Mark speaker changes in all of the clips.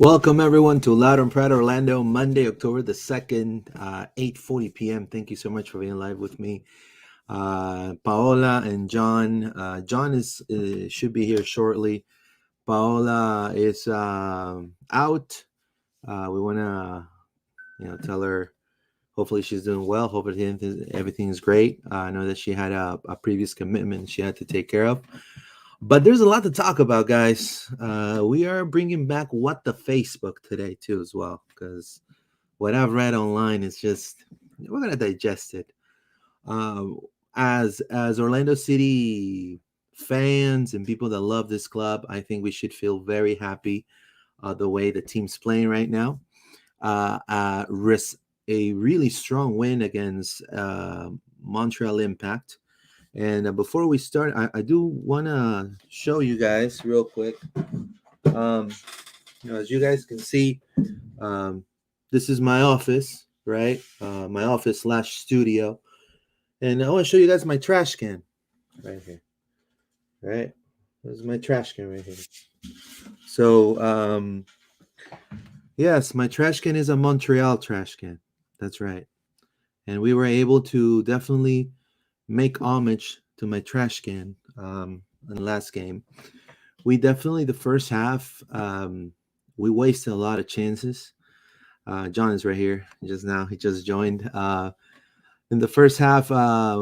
Speaker 1: Welcome everyone to Loud and Proud Orlando, Monday, October the 2nd, 8:40 p.m. Thank you so much for being live with me. Paola and John. John is should be here shortly. Paola is out. We want to tell her hopefully she's doing well. Hopefully everything is great. I know that she had a previous commitment she had to take care of. But there's a lot to talk about, guys. We are bringing back What the Facebook today, too, as well, because what I've read online is just, we're going to digest it. Um, as Orlando City fans and people that love this club, I think we should feel very happy the way the team's playing right now. Risk a really strong win against Montreal Impact. And before we start, I do want to show you guys real quick. Um, as you guys can see, um, this is my office, right? My office slash studio. And I want to show you guys my trash can right here, right? This is my trash can right here. So, yes, my trash can is a Montreal trash can. That's right. And we were able to definitely make homage to my trash can in the last game. We definitely the first half we wasted a lot of chances. John is right here just now. He just joined. In the first half,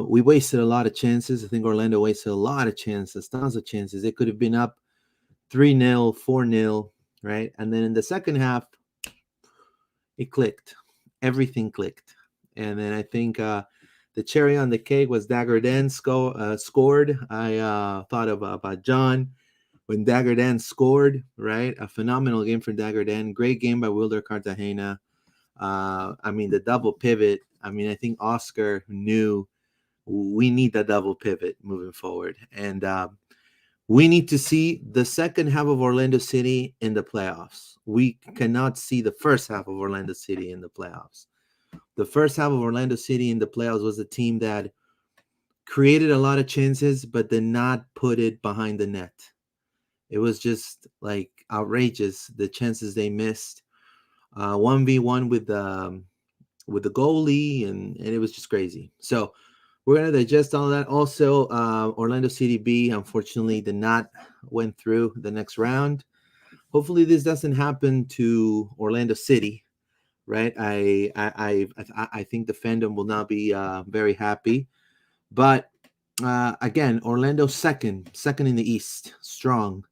Speaker 1: we wasted a lot of chances. I think Orlando wasted a lot of chances, tons of chances. It could have been up 3-0, 4-0, right? And then in the second half, it clicked. Everything clicked. And then I think the cherry on the cake was Dagger Den scored. I thought about John when Dagger Dan scored, right? A phenomenal game for Dagger Dan. Great game by Wilder Cartagena. I mean, the double pivot. I mean, I think Oscar knew we need that double pivot moving forward. And we need to see the second half of Orlando City in the playoffs. We cannot see the first half of Orlando City in the playoffs. The first half of Orlando City in the playoffs was a team that created a lot of chances, but did not put it behind the net. It was just like outrageous the chances they missed. 1v1 with the goalie, and it was just crazy. So we're gonna digest all that. Also, Orlando City B unfortunately did not went through the next round. Hopefully, this doesn't happen to Orlando City, right? I think the fandom will not be very happy, but again, Orlando second in the East, strong.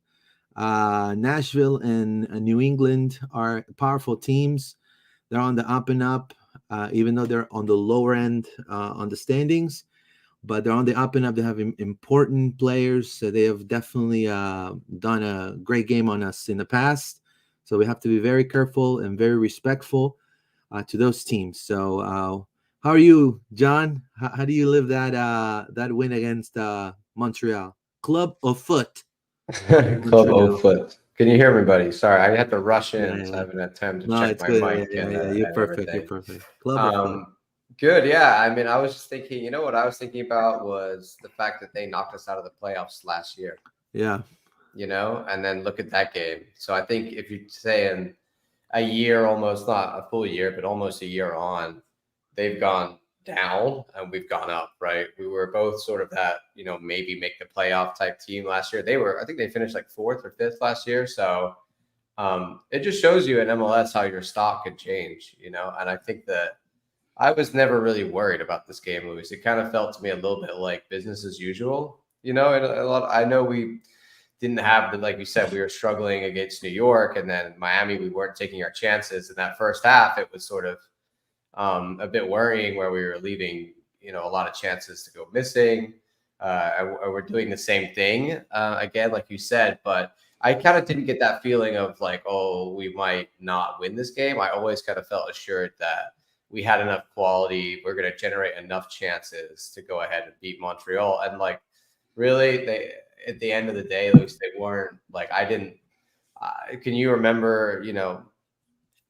Speaker 1: Nashville and New England are powerful teams. They're on the up and up, even though they're on the lower end on the standings, but they're on the up and up. They have important players. So they have definitely done a great game on us in the past. So we have to be very careful and very respectful to those teams. So how are you, John? How do you live that win against Montreal? Club of Foot.
Speaker 2: Club
Speaker 1: Montreal.
Speaker 2: O Foot. Can you hear me, buddy? Sorry, I had to rush
Speaker 1: Yeah,
Speaker 2: in, so I
Speaker 1: yeah.
Speaker 2: haven't had time to
Speaker 1: No,
Speaker 2: check
Speaker 1: it's
Speaker 2: my
Speaker 1: good. Yeah,
Speaker 2: mic
Speaker 1: yeah,
Speaker 2: and
Speaker 1: yeah. You're
Speaker 2: and
Speaker 1: perfect. You're
Speaker 2: everything.
Speaker 1: perfect. Club of Foot.
Speaker 2: Um, Good, yeah. I mean, I was just thinking, what I was thinking about was the fact that they knocked us out of the playoffs last year,
Speaker 1: Yeah,
Speaker 2: and then look at that game. So I think if you say in a year, almost not a full year, but almost a year on, they've gone down and we've gone up, right? We were both sort of that, maybe make the playoff type team last year. I think they finished like fourth or fifth last year. So it just shows you in MLS how your stock could change, and I think that I was never really worried about this game, Luis. It kind of felt to me a little bit like business as usual, and a lot, I know we didn't have the, like you said, we were struggling against New York and then Miami. We weren't taking our chances in that first half. It was sort of a bit worrying where we were leaving, a lot of chances to go missing. And we're doing the same thing again, like you said, but I kind of didn't get that feeling of like, oh, we might not win this game. I always kind of felt assured that we had enough quality. We're going to generate enough chances to go ahead and beat Montreal. And like, really, they at the end of the day, at least they weren't like I didn't. Can you remember?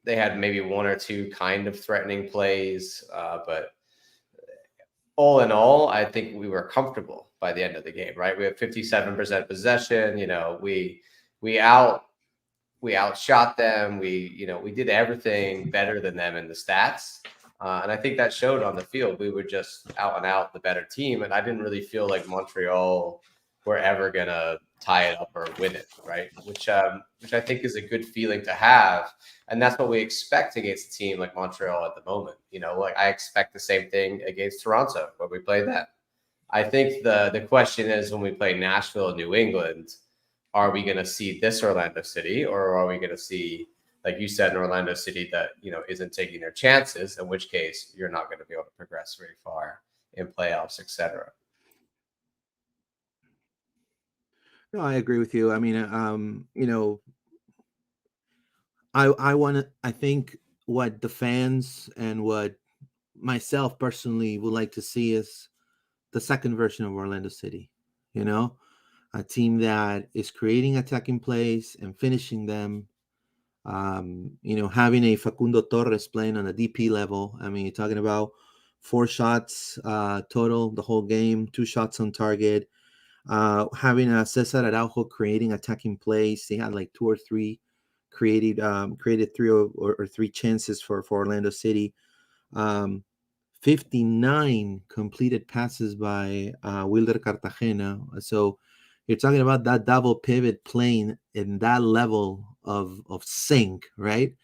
Speaker 2: They had maybe one or two kind of threatening plays, but all in all, I think we were comfortable by the end of the game. Right, we have 57% possession. We out we outshot them. We did everything better than them in the stats. And I think that showed on the field. We were just out and out the better team. And I didn't really feel like Montreal were ever going to tie it up or win it, right? Which I think is a good feeling to have. And that's what we expect against a team like Montreal at the moment. Like I expect the same thing against Toronto when we play them. I think the question is when we play Nashville and New England, are we going to see this Orlando City, or are we going to see, like you said, an Orlando City that isn't taking their chances? In which case, you're not going to be able to progress very far in playoffs, etc.
Speaker 1: No, I agree with you. I mean, I think what the fans and what myself personally would like to see is the second version of Orlando City. A team that is creating attacking plays and finishing them. Having a Facundo Torres playing on a DP level. I mean, you're talking about 4 shots total the whole game, 2 shots on target. Having a Cesar Araujo creating attacking plays. They had like 2 or 3 created 3 or 3 chances for Orlando City. 59 completed passes by Wilder Cartagena. So you're talking about that double pivot playing in that level of sync, right?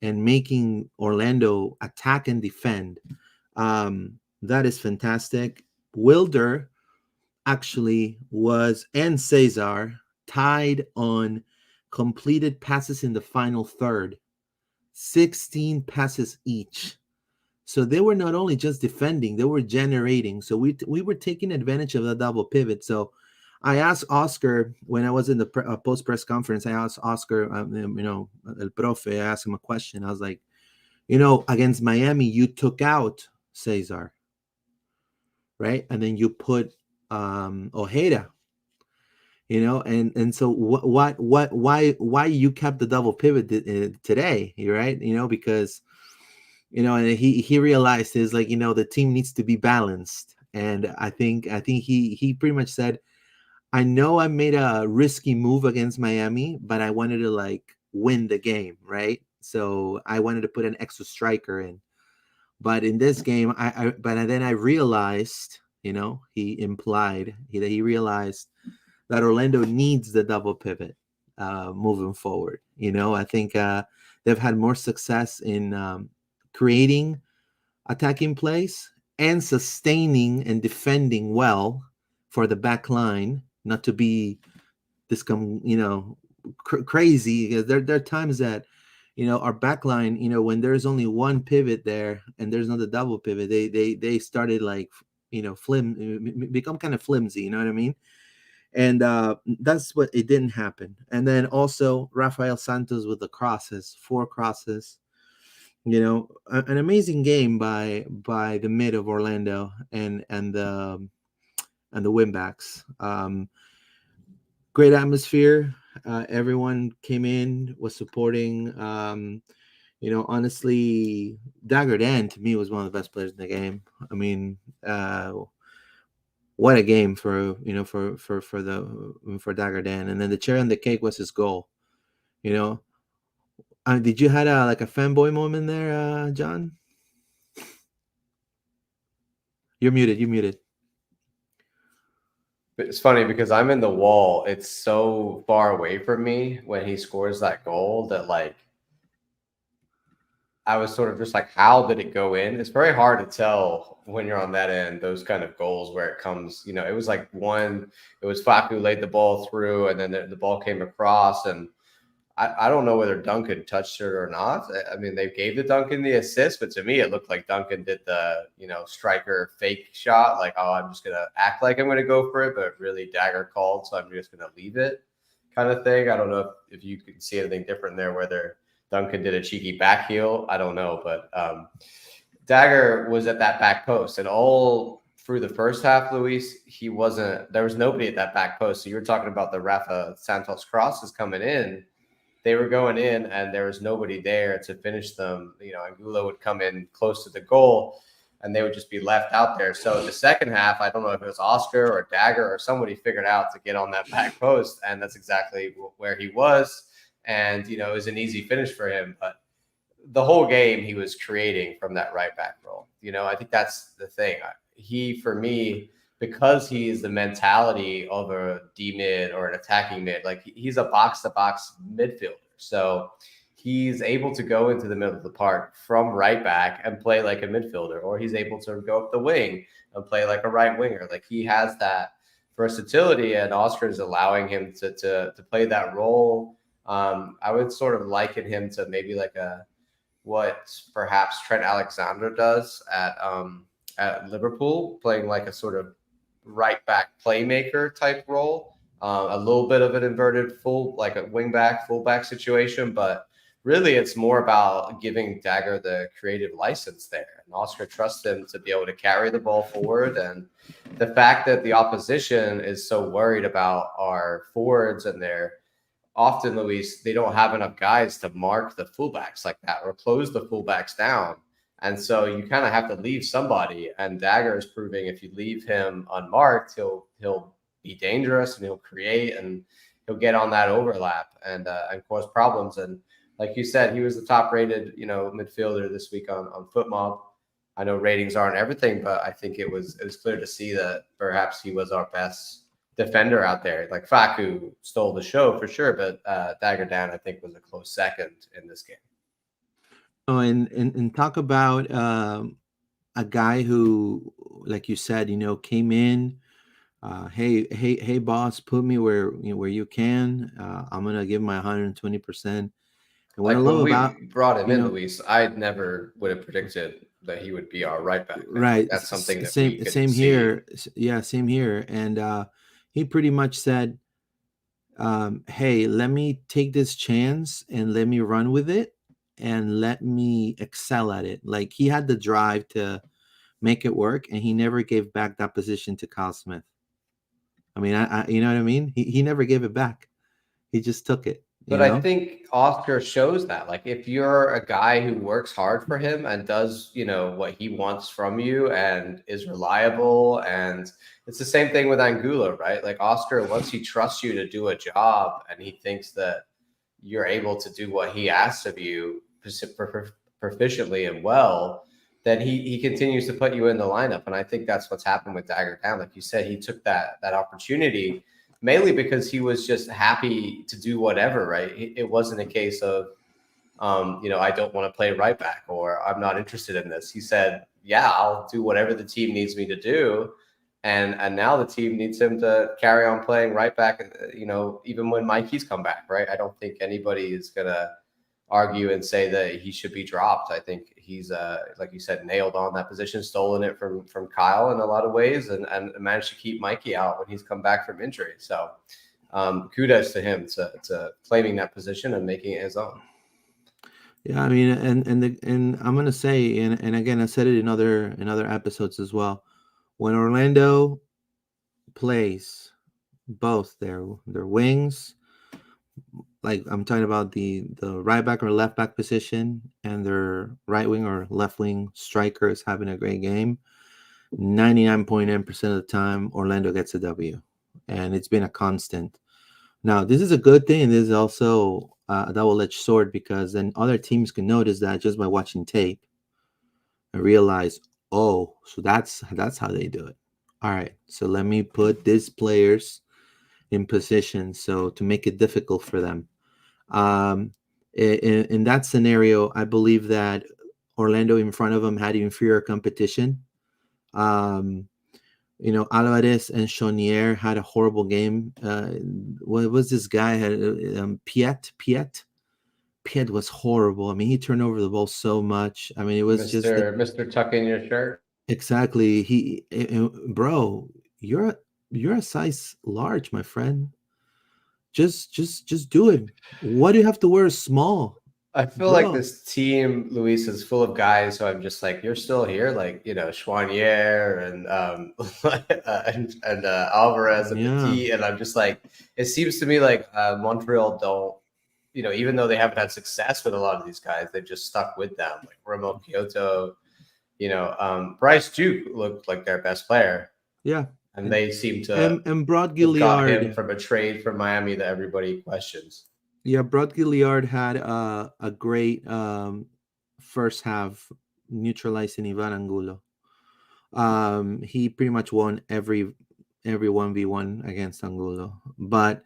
Speaker 1: And making Orlando attack and defend. That is fantastic. Wilder actually and Cesar tied on completed passes in the final third, 16 passes each. So they were not only just defending, they were generating. So we were taking advantage of the double pivot. So I asked Oscar when I was in the post press conference. I asked Oscar, El Profe. I asked him a question. I was like, against Miami, you took out Cesar, right? And then you put Ojeda. And so why you kept the double pivot today, right? Because and he realized is like the team needs to be balanced, and I think he pretty much said, I know I made a risky move against Miami, but I wanted to like win the game, right? So I wanted to put an extra striker in, but in this game, but then I realized, he implied that he realized that Orlando needs the double pivot moving forward. I think they've had more success in creating attacking plays and sustaining and defending well for the back line, not to be this crazy, because there are times that our back line, when there's only one pivot there and there's not a double pivot, they started like become kind of flimsy, you know what I mean? And that's what it didn't happen. And then also Rafael Santos with the crosses, 4 crosses. An amazing game by the mid of Orlando and the winbacks. Great atmosphere. Everyone came in, was supporting. Honestly, Dagger Dan to me was one of the best players in the game. I mean, what a game for Dagger Dan. And then the cherry on the cake was his goal. Did you had a fanboy moment there, John? You're muted.
Speaker 2: It's funny because I'm in the wall. It's so far away from me when he scores that goal that like I was sort of just like, how did it go in? It's very hard to tell when you're on that end, those kind of goals where it comes, it was like it was Facu laid the ball through and then the ball came across, and I don't know whether Duncan touched it or not. I mean, they gave the Duncan the assist, but to me, it looked like Duncan did the, striker fake shot. Like, oh, I'm just going to act like I'm going to go for it, but really Dagger called, so I'm just going to leave it kind of thing. I don't know if you can see anything different there, whether Duncan did a cheeky back heel. I don't know, but Dagger was at that back post, and all through the first half, Luis, there was nobody at that back post. So you were talking about the Rafa Santos crosses coming in. They were going in and there was nobody there to finish them. Angulo would come in close to the goal and they would just be left out there. So the second half, I don't know if it was Oscar or Dagger or somebody figured out to get on that back post, and that's exactly where he was. and it was an easy finish for him. But the whole game he was creating from that right back role. I think that's the thing. For me, because he is the mentality of a D mid or an attacking mid, like he's a box to box midfielder. So he's able to go into the middle of the park from right back and play like a midfielder, or he's able to go up the wing and play like a right winger. Like he has that versatility, and Oscar is allowing him to play that role. I would sort of liken him to maybe like what perhaps Trent Alexander does at Liverpool, playing like a sort of right back playmaker type role. A little bit of an inverted like a wing back, full back situation, but really it's more about giving Dagger the creative license there. And Oscar trusts him to be able to carry the ball forward. And the fact that the opposition is so worried about our forwards and often, Luis, they don't have enough guys to mark the fullbacks like that or close the fullbacks down. And so you kind of have to leave somebody. And Dagger is proving if you leave him unmarked, he'll be dangerous and he'll create and he'll get on that overlap and cause problems. And like you said, he was the top rated, midfielder this week on FootMob. I know ratings aren't everything, but I think it was clear to see that perhaps he was our best defender out there. Like Faku stole the show for sure, but Dagger Dan, I think, was a close second in this game.
Speaker 1: Oh, and talk about a guy who, like you said, came in. Hey, boss, put me where you can. I'm gonna give my 120%. And
Speaker 2: what I love about brought him in, Luis, I never would have predicted that he would be our right back.
Speaker 1: Right,
Speaker 2: that's something that
Speaker 1: same here. Yeah, same here. And he pretty much said, "Hey, let me take this chance and let me run with it and let me excel at it." Like he had the drive to make it work, and he never gave back that position to Kyle Smith. I mean, I you know what I mean? He never gave it back. He just took it.
Speaker 2: But I think Oscar shows that. Like, if you're a guy who works hard for him and does, what he wants from you and is reliable, and it's the same thing with Angulo, right? Like Oscar, once he trusts you to do a job and he thinks that you're able to do what he asks of you proficiently and well, then he continues to put you in the lineup. And I think that's what's happened with Dagger Down. Like you said, he took that opportunity mainly because he was just happy to do whatever, right? It wasn't a case of, I don't want to play right back or I'm not interested in this. He said, yeah, I'll do whatever the team needs me to do. And now the team needs him to carry on playing right back, even when Mikey's come back, right? I don't think anybody is going to argue and say that he should be dropped. I think he's, like you said, nailed on that position, stolen it from Kyle in a lot of ways, and managed to keep Mikey out when he's come back from injury. So kudos to him to claiming that position and making it his own.
Speaker 1: Yeah, I mean, and I'm gonna say, and again, I said it in other episodes as well. When Orlando plays both their wings, like I'm talking about the right back or left back position, and their right wing or left wing striker is having a great game, 99.9% of the time Orlando gets a W, and it's been a constant. Now this is a good thing. This is also a double-edged sword, because then other teams can notice that just by watching tape and realize, oh, so that's how they do it. All right, so let me put these players in position so to make it difficult for them. In that scenario, I believe that Orlando in front of them had inferior competition. Alvarez and Chonier had a horrible game. What was this guy had? Piet was horrible. I mean, he turned over the ball so much. I mean, it was
Speaker 2: Mr. Tuck in your shirt.
Speaker 1: Exactly. Bro, you're a size large, my friend. Just do it. Why do you have to wear a small?
Speaker 2: I feel like this team, Luis, is full of guys who I'm just like, you're still here, like Chouanier and Alvarez and Petit, and I'm just like, it seems to me like Montreal don't, even though they haven't had success with a lot of these guys, they've just stuck with them. Like Romo Kyoto, Bryce Duke looked like their best player.
Speaker 1: Yeah.
Speaker 2: And they seem to
Speaker 1: and Broad Gilliard
Speaker 2: got him from a trade from Miami that everybody questions.
Speaker 1: Yeah, Brod Gilliard had a great first half neutralizing Ivan Angulo. He pretty much won every 1v1 against Angulo. But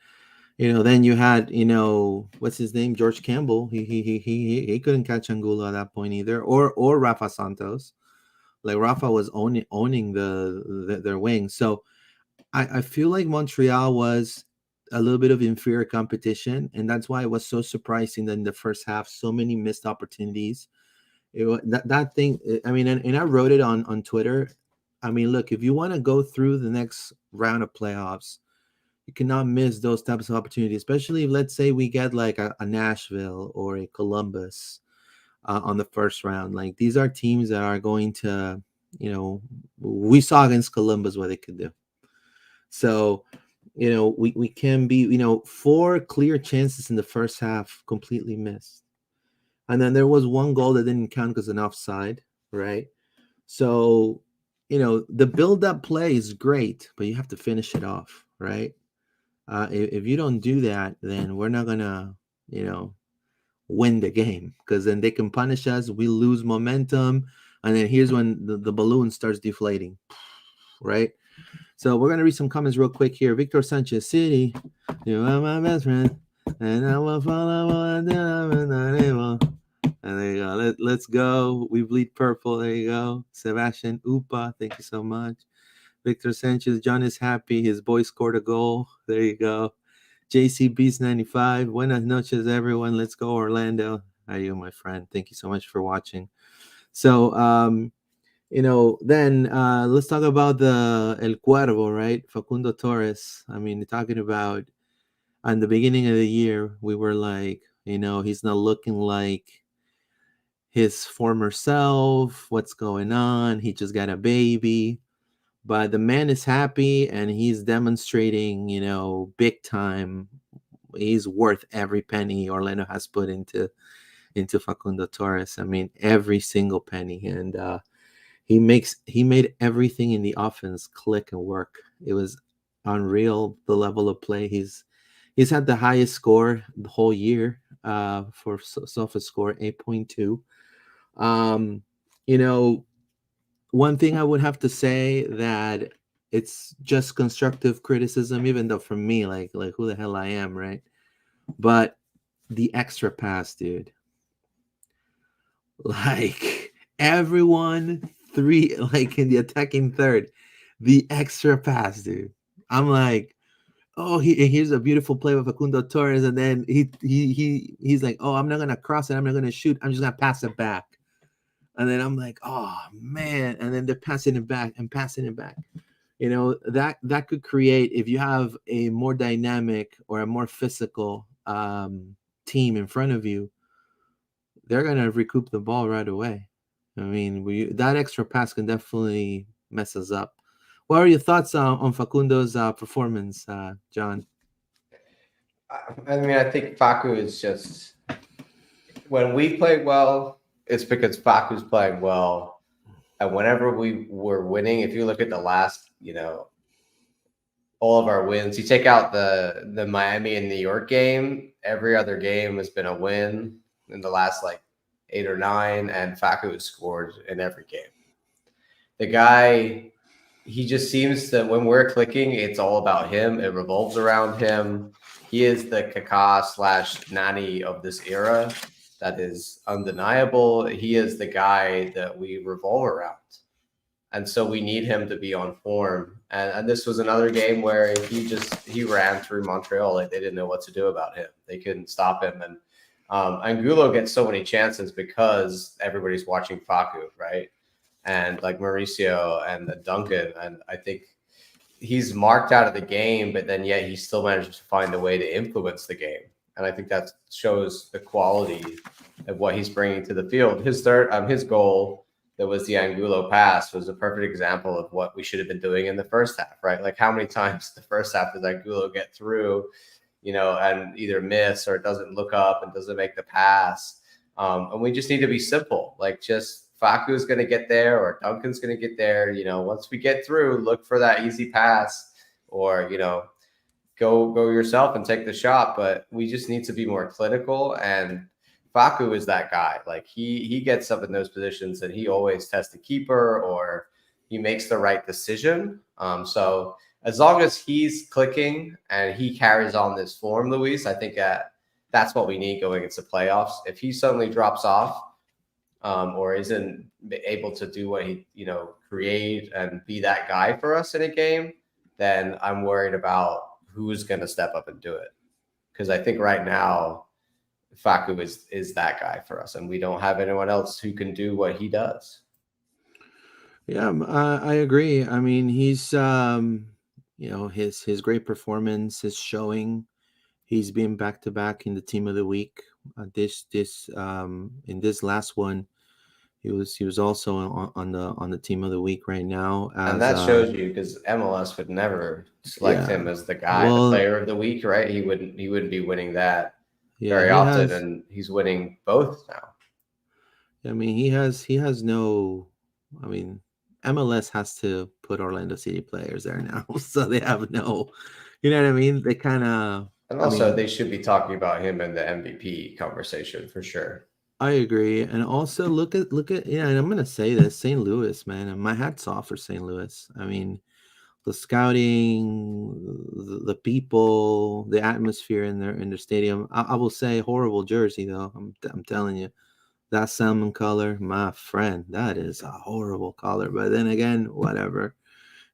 Speaker 1: then you had, what's his name, George Campbell. He couldn't catch Angulo at that point either, or Rafa Santos. Like Rafa was owning their wing. So I feel like Montreal was a little bit of inferior competition, and that's why it was so surprising that in the first half, so many missed opportunities. That thing. I mean, and I wrote it on Twitter. I mean, look, if you want to go through the next round of playoffs, you cannot miss those types of opportunities, especially if, let's say, we get like a Nashville or a Columbus on the first round. Like, these are teams that are going to, we saw against Columbus what they could do. So, we can be, four clear chances in the first half completely missed. And then there was one goal that didn't count because an offside, right? So, the build-up play is great, but you have to finish it off, right? If you don't do that, then we're not gonna, win the game, because then they can punish us. We lose momentum, and then here's when the balloon starts deflating, right? So we're gonna read some comments real quick here. Victor Sanchez, City, you are my best friend, and I will follow what I'm not able. And there you go. Let's go. We bleed purple. There you go. Sebastian Upa, thank you so much. Victor Sanchez, John is happy. His boy scored a goal. There you go. JC Beast 95. Buenas noches, everyone. Let's go, Orlando. How are you, my friend? Thank you so much for watching. So, then let's talk about the El Cuervo, right? Facundo Torres. I mean, talking about on the beginning of the year, we were like, he's not looking like his former self. What's going on? He just got a baby. But the man is happy, and he's demonstrating, big time. He's worth every penny Orlando has put into Facundo Torres. I mean, every single penny. And he made everything in the offense click and work. It was unreal, the level of play. He's had the highest score the whole year for SOFA score, 8.2. One thing I would have to say that it's just constructive criticism, even though for me, like who the hell I am, right? But the extra pass, dude. Like everyone like in the attacking third, the extra pass, dude. I'm like, oh, here's a beautiful play with Facundo Torres, and then he's like, oh, I'm not gonna cross it, I'm not gonna shoot, I'm just gonna pass it back. And then I'm like, oh man, and then they're passing it back and passing it back. That could create, if you have a more dynamic or a more physical team in front of you, they're gonna recoup the ball right away. I mean, that extra pass can definitely mess us up. What are your thoughts on Facundo's performance, John?
Speaker 2: I mean, I think Facu is just, when we play well, it's because Facu's playing well. And whenever we were winning, if you look at the last, all of our wins, you take out the Miami and New York game, every other game has been a win in the last like 8 or 9, and Facu has scored in every game. The guy, he just seems to, when we're clicking, it's all about him. It revolves around him. He is the Kaká / Nani of this era. That is undeniable. He is the guy that we revolve around. And so we need him to be on form. And this was another game where he ran through Montreal. Like, they didn't know what to do about him. They couldn't stop him. And Angulo gets so many chances because everybody's watching Facu, right? And like Mauricio and Duncan. And I think he's marked out of the game, but then yet he still manages to find a way to influence the game. And I think that shows the quality of what he's bringing to the field. His goal, that was the Angulo pass, was a perfect example of what we should have been doing in the first half, right? Like, how many times the first half does Angulo get through, and either miss or doesn't look up and doesn't make the pass. And we just need to be simple. Like, just Facu's going to get there, or Duncan's going to get there. Once we get through, look for that easy pass, or, go yourself and take the shot. But we just need to be more clinical. And Facu is that guy. Like he gets up in those positions and he always tests the keeper or he makes the right decision. So as long as he's clicking and he carries on this form, Luis, I think that's what we need going into playoffs. If he suddenly drops off or isn't able to do what he, create and be that guy for us in a game, then I'm worried about who's going to step up and do it. Because I think right now, Facu is that guy for us, and we don't have anyone else who can do what he does.
Speaker 1: Yeah, I agree. I mean, he's his great performance is showing. He's been back to back in the team of the week. In this last one, he was also on the team of the week right now.
Speaker 2: And that shows you because MLS would never select him as the guy, the player of the week, right? He wouldn't be winning that very often, and he's winning both now.
Speaker 1: I mean, he has no. I mean, MLS has to put Orlando City players there now, so they have no. You know what I mean? They kind of.
Speaker 2: And also, they should be talking about him in the MVP conversation for sure.
Speaker 1: I agree, and also look at and I'm gonna say this, St. Louis, man, and my hat's off for St. Louis. I mean, the scouting, the people, the atmosphere in their stadium. I will say horrible jersey though. I'm telling you, that salmon color, my friend, that is a horrible color. But then again, whatever.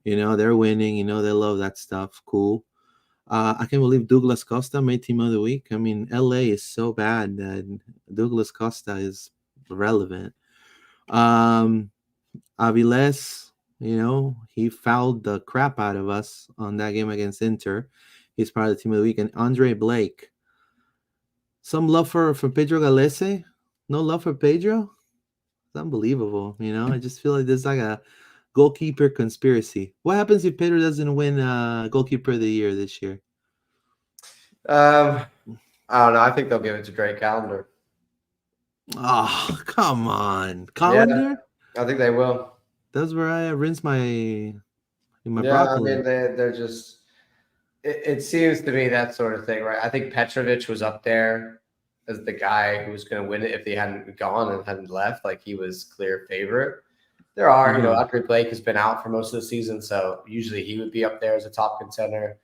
Speaker 1: They're winning. They love that stuff. Cool. I can't believe Douglas Costa made team of the week. I mean, LA is so bad that Douglas Costa is relevant. Aviles, he fouled the crap out of us on that game against Inter. He's part of the team of the week. And Andre Blake. Some love for Pedro Galese? No love for Pedro? It's unbelievable. I just feel like there's like a goalkeeper conspiracy. What happens if Pedro doesn't win goalkeeper of the year this year?
Speaker 2: I don't know. I think they'll give it to Drake Callender.
Speaker 1: Oh, come on. Callender?
Speaker 2: Yeah, I think they will.
Speaker 1: That's where I rinse my
Speaker 2: broccoli. I mean, they're just it seems to me that sort of thing, right? I think Petrovic was up there as the guy who was going to win it if he hadn't gone and hadn't left. Like he was clear favorite. There are, Andre Blake has been out for most of the season, so usually he would be up there as a top contender.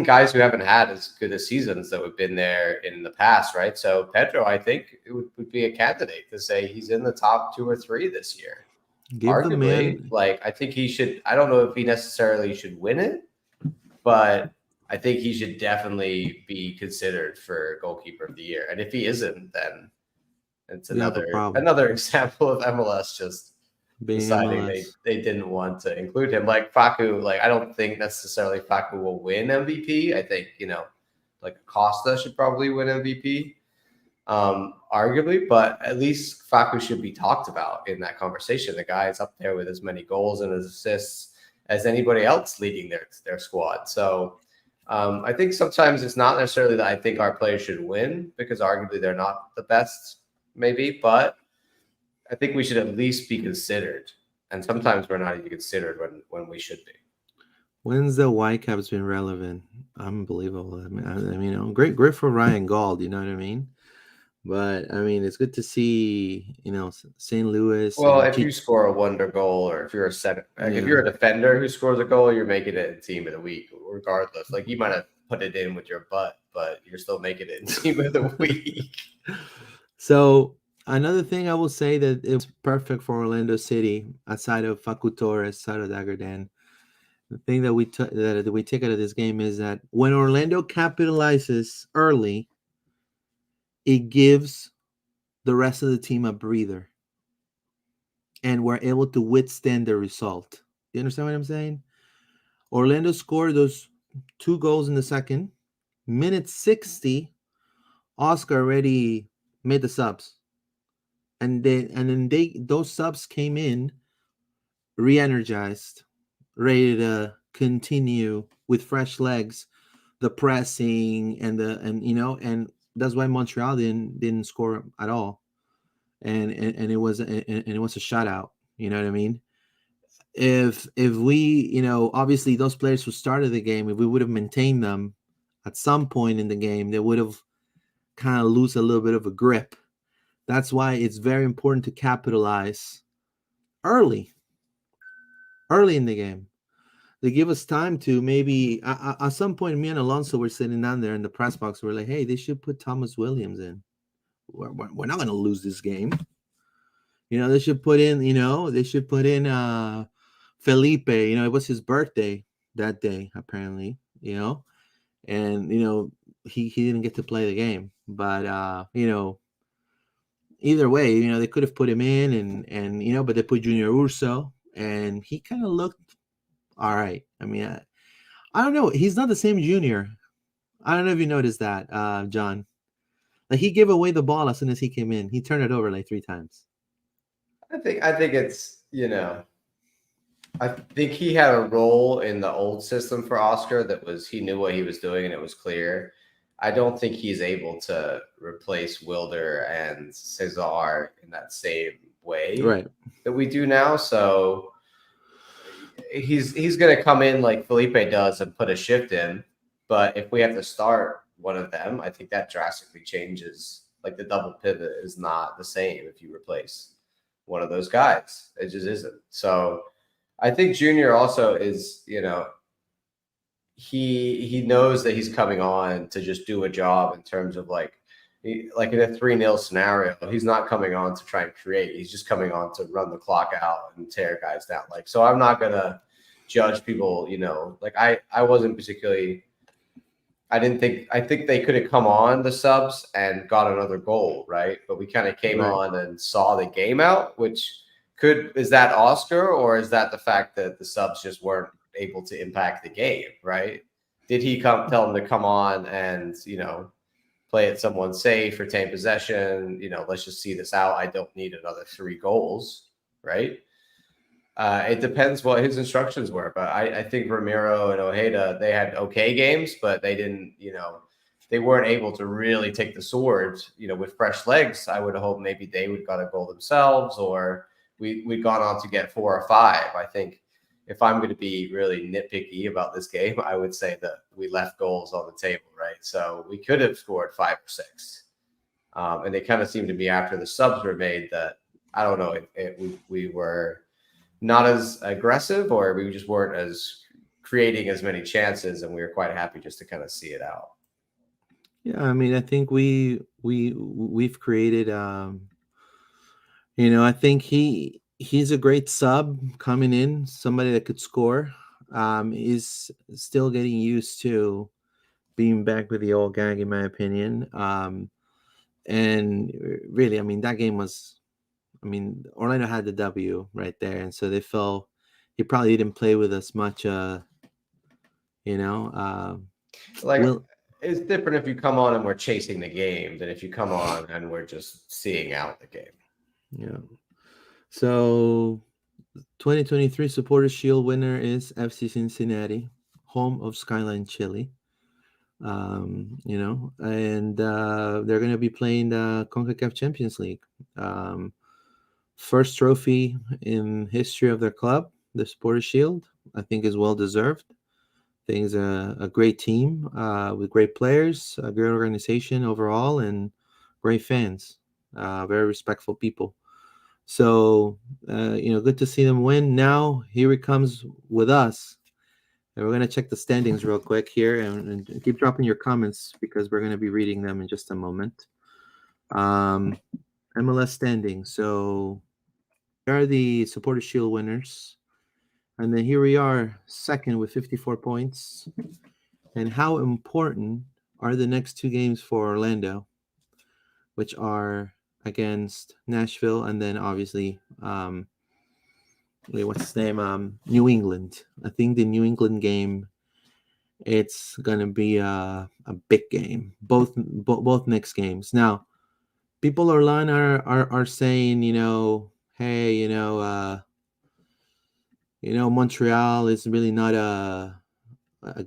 Speaker 2: Guys who haven't had as good as seasons that have been there in the past, right? So Pedro, I think, would be a candidate to say he's in the top 2 or 3 this year. Arguably, I think he should. I don't know if he necessarily should win it, but I think he should definitely be considered for goalkeeper of the year. And if he isn't, then it's another example of MLS just deciding they didn't want to include him. Like Facu, I don't think necessarily Facu will win MVP. I think, Acosta should probably win MVP, arguably, but at least Facu should be talked about in that conversation. The guy is up there with as many goals and assists as anybody else leading their squad. So I think sometimes it's not necessarily that I think our players should win because arguably they're not the best, maybe, but I think we should at least be considered. And sometimes we're not even considered when we should be.
Speaker 1: When's the Whitecaps been relevant? Unbelievable. I mean, great for Ryan Gauld, you know what I mean? But I mean, it's good to see, St. Louis.
Speaker 2: Well, if you score a wonder goal, or if you're if you're a defender who scores a goal, you're making it in team of the week, regardless. Like you might have put it in with your butt, but you're still making it in team of the week.
Speaker 1: So another thing I will say that it was perfect for Orlando City, aside of Facu Torres, aside of Dagerdan. The thing that we take out of this game is that when Orlando capitalizes early, it gives the rest of the team a breather. And we're able to withstand the result. You understand what I'm saying? Orlando scored those 2 goals in the second. Minute 60, Oscar already made the subs. And then those subs came in re-energized, ready to continue with fresh legs, the pressing and that's why Montreal didn't score at all. And it was a shutout, you know what I mean? if we, obviously those players who started the game, if we would have maintained them at some point in the game, they would have kind of lose a little bit of a grip. That's why it's very important to capitalize early in the game. They give us time to maybe at some point. Me and Alonso were sitting down there in the press box. We're like, hey, they should put Thomas Williams in. We're not going to lose this game. They should put in. Felipe. It was his birthday that day apparently. And he didn't get to play the game, but either way, they could have put him in, and but they put Junior Urso, and he kind of looked all right. I mean, I don't know. He's not the same Junior. I don't know if you noticed that, John. Like he gave away the ball as soon as he came in. He turned it over like 3 times.
Speaker 2: I think it's I think he had a role in the old system for Oscar that was he knew what he was doing and it was clear. I don't think he's able to replace Wilder and Cesar in that same way that we do now. So he's going to come in like Felipe does and put a shift in. But if we have to start one of them, I think that drastically changes. Like the double pivot is not the same if you replace one of those guys. It just isn't. So I think Junior also is, he knows that he's coming on to just do a job in terms of like in a 3-0 scenario. He's not coming on to try and create. He's just coming on to run the clock out and tear guys down. So I'm not gonna judge people. I wasn't particularly. I think they could have come on the subs and got another goal, right? But we kind of came on and saw the game out, which is that Oscar or is that the fact that the subs just weren't able to impact the game, right? Did he tell them to come on and, play it someone safe, retain possession, let's just see this out. I don't need another 3 goals, right? It depends what his instructions were, but I think Ramiro and Ojeda, they had okay games, but they didn't, they weren't able to really take the sword, with fresh legs. I would have hoped maybe they would got a goal themselves or we'd gone on to get 4 or 5. I think if I'm going to be really nitpicky about this game, I would say that we left goals on the table, right? So we could have scored 5 or 6. And they kind of seemed to be after the subs were made that, I don't know, we were not as aggressive or we just weren't as creating as many chances, and we were quite happy just to kind of see it out.
Speaker 1: Yeah, I mean, I think we've created I think he's a great sub coming in, somebody that could score. He's still getting used to being back with the old gang, in my opinion. And really, I mean, that game was, Orlando had the W right there, and so they felt he probably didn't play with as much.
Speaker 2: It's different if you come on and we're chasing the game than if you come on and we're just seeing out the game.
Speaker 1: Yeah. So 2023 Supporters Shield winner is FC Cincinnati, home of Skyline Chile. And they're going to be playing the CONCACAF Champions League. First trophy in history of their club, the Supporters Shield. I think is well deserved. I think it's a great team with great players, a great organization overall, and great fans. Very respectful people. So, good to see them win. Now, here it comes with us. And we're going to check the standings real quick here and keep dropping your comments because we're going to be reading them in just a moment. MLS standings. So, we are the Supporters Shield winners. And then here we are, second with 54 points. And how important are the next 2 games for Orlando, which are against Nashville and then obviously what's his name, New England. I think the New England game, it's gonna be a big game, both next games. Now people online are saying, hey, Montreal is really not a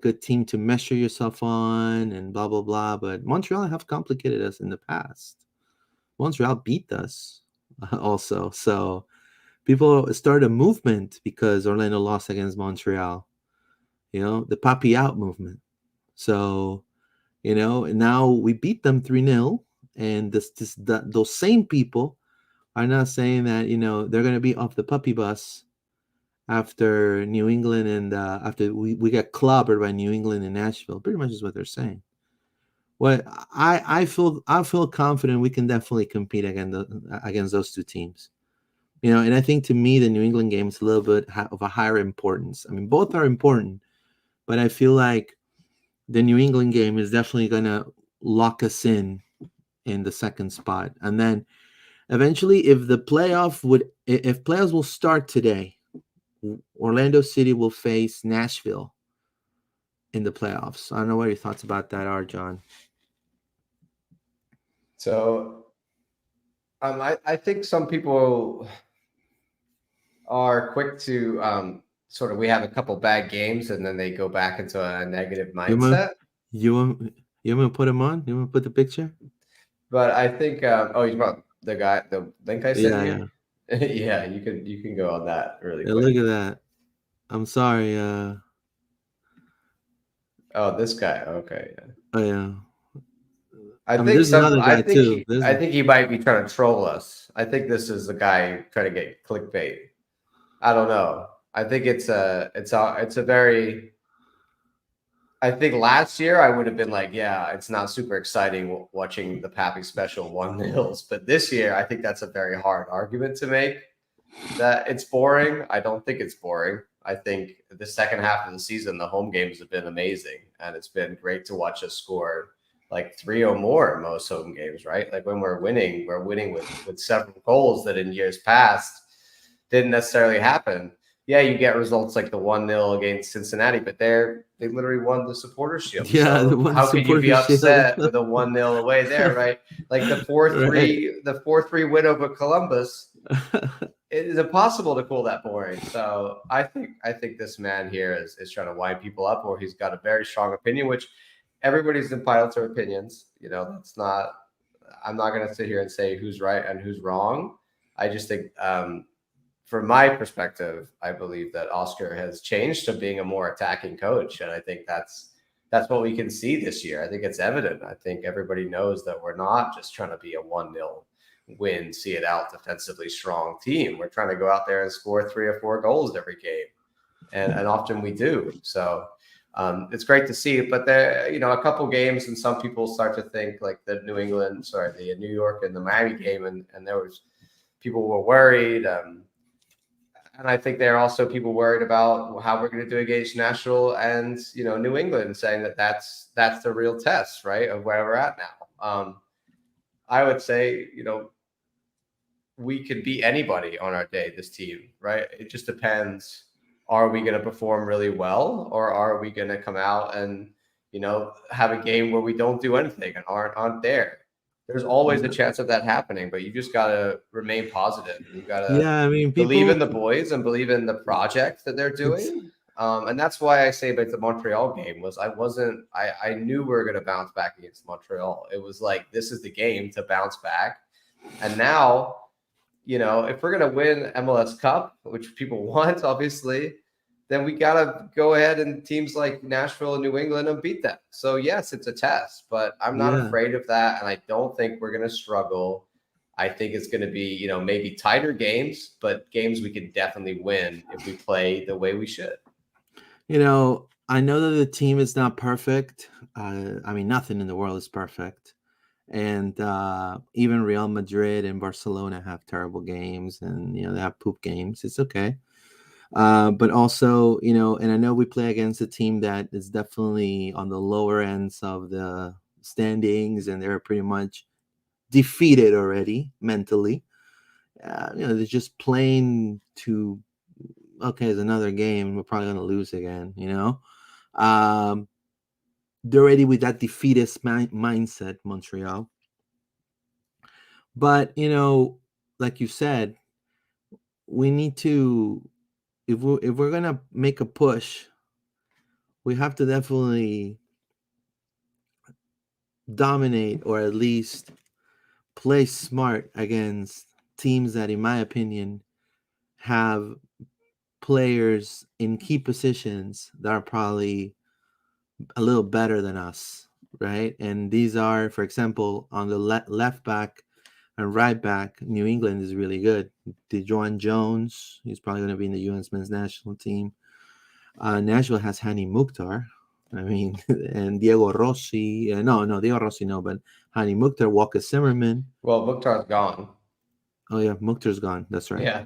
Speaker 1: good team to measure yourself on and blah blah blah, but Montreal have complicated us in the past. Montreal beat us also. So People started a movement because Orlando lost against Montreal. The Papi out movement. So, and now we beat them 3-0. And those same people are now saying that, they're going to be off the puppy bus after New England and after we got clobbered by New England and Nashville. Pretty much is what they're saying. Well, I feel confident we can definitely compete against those two teams. And I think to me the New England game is a little bit of a higher importance. I mean, both are important, but I feel like the New England game is definitely going to lock us in the second spot. And then eventually, if playoffs will start today, Orlando City will face Nashville in the playoffs. I don't know what your thoughts about that are, John.
Speaker 2: So, I think some people are quick to sort of, we have a couple bad games and then they go back into a negative mindset.
Speaker 1: You want me to put him on? You want to put the picture?
Speaker 2: But I think you brought the link I sent you.
Speaker 1: Yeah.
Speaker 2: Yeah, you can go on that really quick.
Speaker 1: Look at that. I'm sorry.
Speaker 2: Oh, this guy. Okay. Yeah.
Speaker 1: Oh yeah.
Speaker 2: I think he might be trying to troll us. I think this is the guy trying to get clickbait. I don't know. I think it's a very. I think last year I would have been like, yeah, it's not super exciting watching the Pappy special 1-0s. But this year, I think that's a very hard argument to make that it's boring. I don't think it's boring. I think the second half of the season, the home games have been amazing. And it's been great to watch us score like 3 or more in most home games, right? Like when we're winning with several goals that in years past didn't necessarily happen. Yeah, you get results like the 1-0 against Cincinnati, but they literally won the Supporters Shield.
Speaker 1: Yeah,
Speaker 2: so how could you be upset with a 1-0 away there, right? Like the 4-3, right. The 4-3 win over Columbus. It is impossible to call that boring. So I think this man here is trying to wind people up, or he's got a very strong opinion, which everybody's entitled to opinions. That's not. I'm not going to sit here and say who's right and who's wrong. I just think. From my perspective, I believe that Oscar has changed to being a more attacking coach. And I think that's what we can see this year. I think it's evident. I think everybody knows that we're not just trying to be a 1-0 win, see it out, defensively strong team. We're trying to go out there and score 3 or 4 goals every game. And often we do. So it's great to see. But there, a couple games and some people start to think like the New York and the Miami game. And there was people were worried. And I think there are also people worried about how we're going to do against Nashville and New England, saying that that's the real test, right, of where we're at now. I would say we could beat anybody on our day. This team, right? It just depends. Are we going to perform really well, or are we going to come out and have a game where we don't do anything and aren't there? There's always a chance of that happening, but you just got to remain positive. You got to believe in the boys and believe in the project that they're doing. And that's why I say about the Montreal game was I knew we were going to bounce back against Montreal. It was like, this is the game to bounce back. And now, if we're going to win MLS Cup, which people want, obviously, then we got to go ahead and teams like Nashville and New England and beat them. So, yes, it's a test, but I'm not afraid of that. And I don't think we're going to struggle. I think it's going to be, maybe tighter games, but games we can definitely win if we play the way we should.
Speaker 1: I know that the team is not perfect. Nothing in the world is perfect. And even Real Madrid and Barcelona have terrible games and, they have poop games. It's okay. But also, and I know we play against a team that is definitely on the lower ends of the standings, and they're pretty much defeated already mentally. They're just playing to, okay, it's another game. We're probably going to lose again, They're already with that defeatist mindset, Montreal. But, like you said, we need to, if we're gonna make a push, we have to definitely dominate, or at least play smart against teams that, in my opinion, have players in key positions that are probably a little better than us, right? And these are, for example, on the left back and right back, New England is really good. DeJuan Jones, he's probably going to be in the U.S. men's national team. Nashville has Hani Mukhtar. I mean, and Diego Rossi. No, Diego Rossi, no, but Hani Mukhtar, Walker Zimmerman.
Speaker 2: Well, Mukhtar's gone.
Speaker 1: Oh, yeah, Mukhtar's gone. That's right.
Speaker 2: Yeah.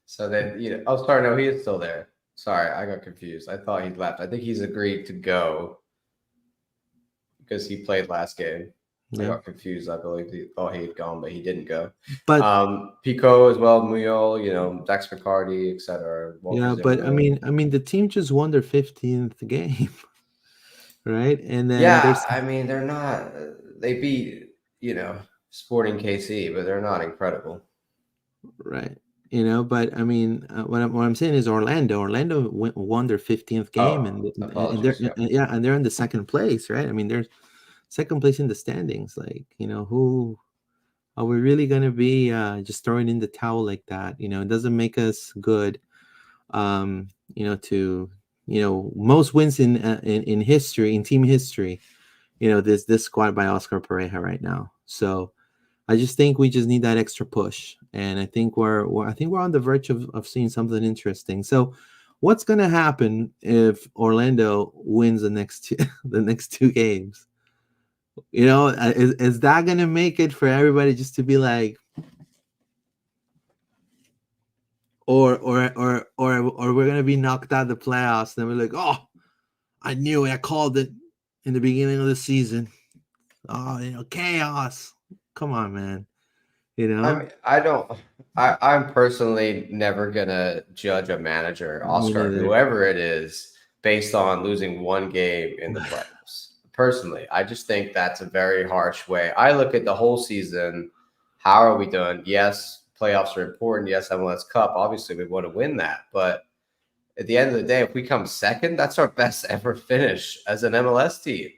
Speaker 2: So then, oh, sorry, no, he is still there. Sorry, I got confused. I thought he left. I think he's agreed to go because he played last game. I got confused. I believe he thought he had gone, but he didn't go.
Speaker 1: But
Speaker 2: Pico as well, Muyol, Dax McCarty, etc.
Speaker 1: Yeah, but I mean, the team just won their 15th game, right? And then
Speaker 2: they're not. They beat Sporting KC, but they're not incredible,
Speaker 1: right? But I mean, what I'm saying is Orlando won their 15th game, and they're in the second place, right? I mean, they're second place in the standings. Like, who are we really gonna be just throwing in the towel like that? It doesn't make us good. To most wins in history, in team history, this squad by Oscar Pareja right now. So I just think we just need that extra push, and I think we're on the verge of seeing something interesting. So what's going to happen if Orlando wins the next two games? Is that going to make it for everybody just to be like, or we're gonna be knocked out of the playoffs, and we're like, oh, I knew it, I called it in the beginning of the season. Oh, chaos. Come on, man.
Speaker 2: I'm personally never gonna judge a manager, Oscar, whoever it is, based on losing one game in the playoffs. Personally, I just think that's a very harsh way. I look at the whole season. How are we doing? Yes, playoffs are important. Yes, MLS Cup. Obviously, we want to win that. But at the end of the day, if we come second, that's our best ever finish as an MLS team.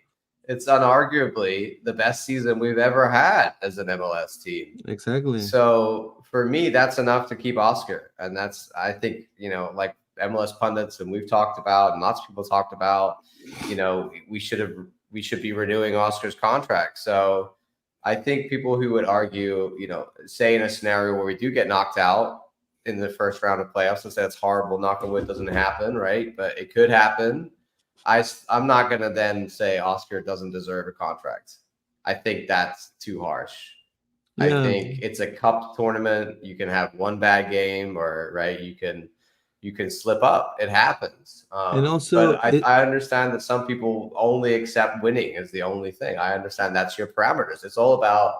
Speaker 2: It's unarguably the best season we've ever had as an MLS team.
Speaker 1: Exactly.
Speaker 2: So for me, that's enough to keep Oscar. And that's, I think, like MLS pundits and we've talked about, and lots of people talked about, we should be renewing Oscar's contract. So I think people who would argue, say in a scenario where we do get knocked out in the first round of playoffs, and say it's horrible, knock on wood, doesn't happen, right? But it could happen. I'm not going to then say Oscar doesn't deserve a contract. I think that's too harsh. Yeah. I think it's a cup tournament. You can have one bad game, or right, you can slip up. It happens.
Speaker 1: And also,
Speaker 2: but I understand that some people only accept winning as the only thing. I understand that's your parameters. It's all about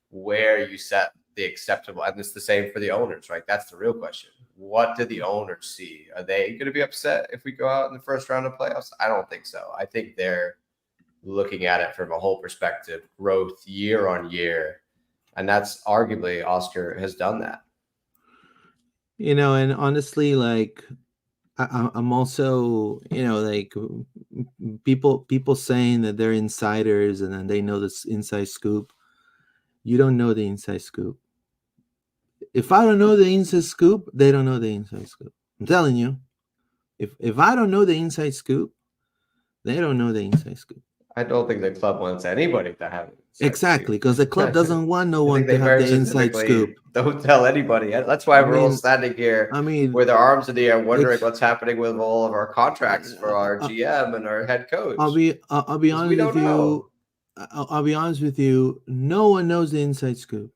Speaker 2: where you set the acceptable, and it's the same for the owners, right? That's the real question. What do the owners see? Are they going to be upset if we go out in the first round of playoffs? I don't think so. I think they're looking at it from a whole perspective, growth year on year. And that's arguably Oscar has done that.
Speaker 1: And honestly, like, I'm also, like, people saying that they're insiders and then they know this inside scoop. You don't know the inside scoop. If I don't know the inside scoop, they don't know the inside scoop. I'm telling you, if I don't know the inside scoop, they don't know the inside scoop.
Speaker 2: I don't think the club wants anybody to have it.
Speaker 1: Exactly, because the club doesn't want no one to have the inside scoop.
Speaker 2: Don't tell anybody. That's why we're all standing here with our arms in the air wondering what's happening with all of our contracts for our GM and our head coach.
Speaker 1: I'll be honest with you. I'll be honest with you. No one knows the inside scoop.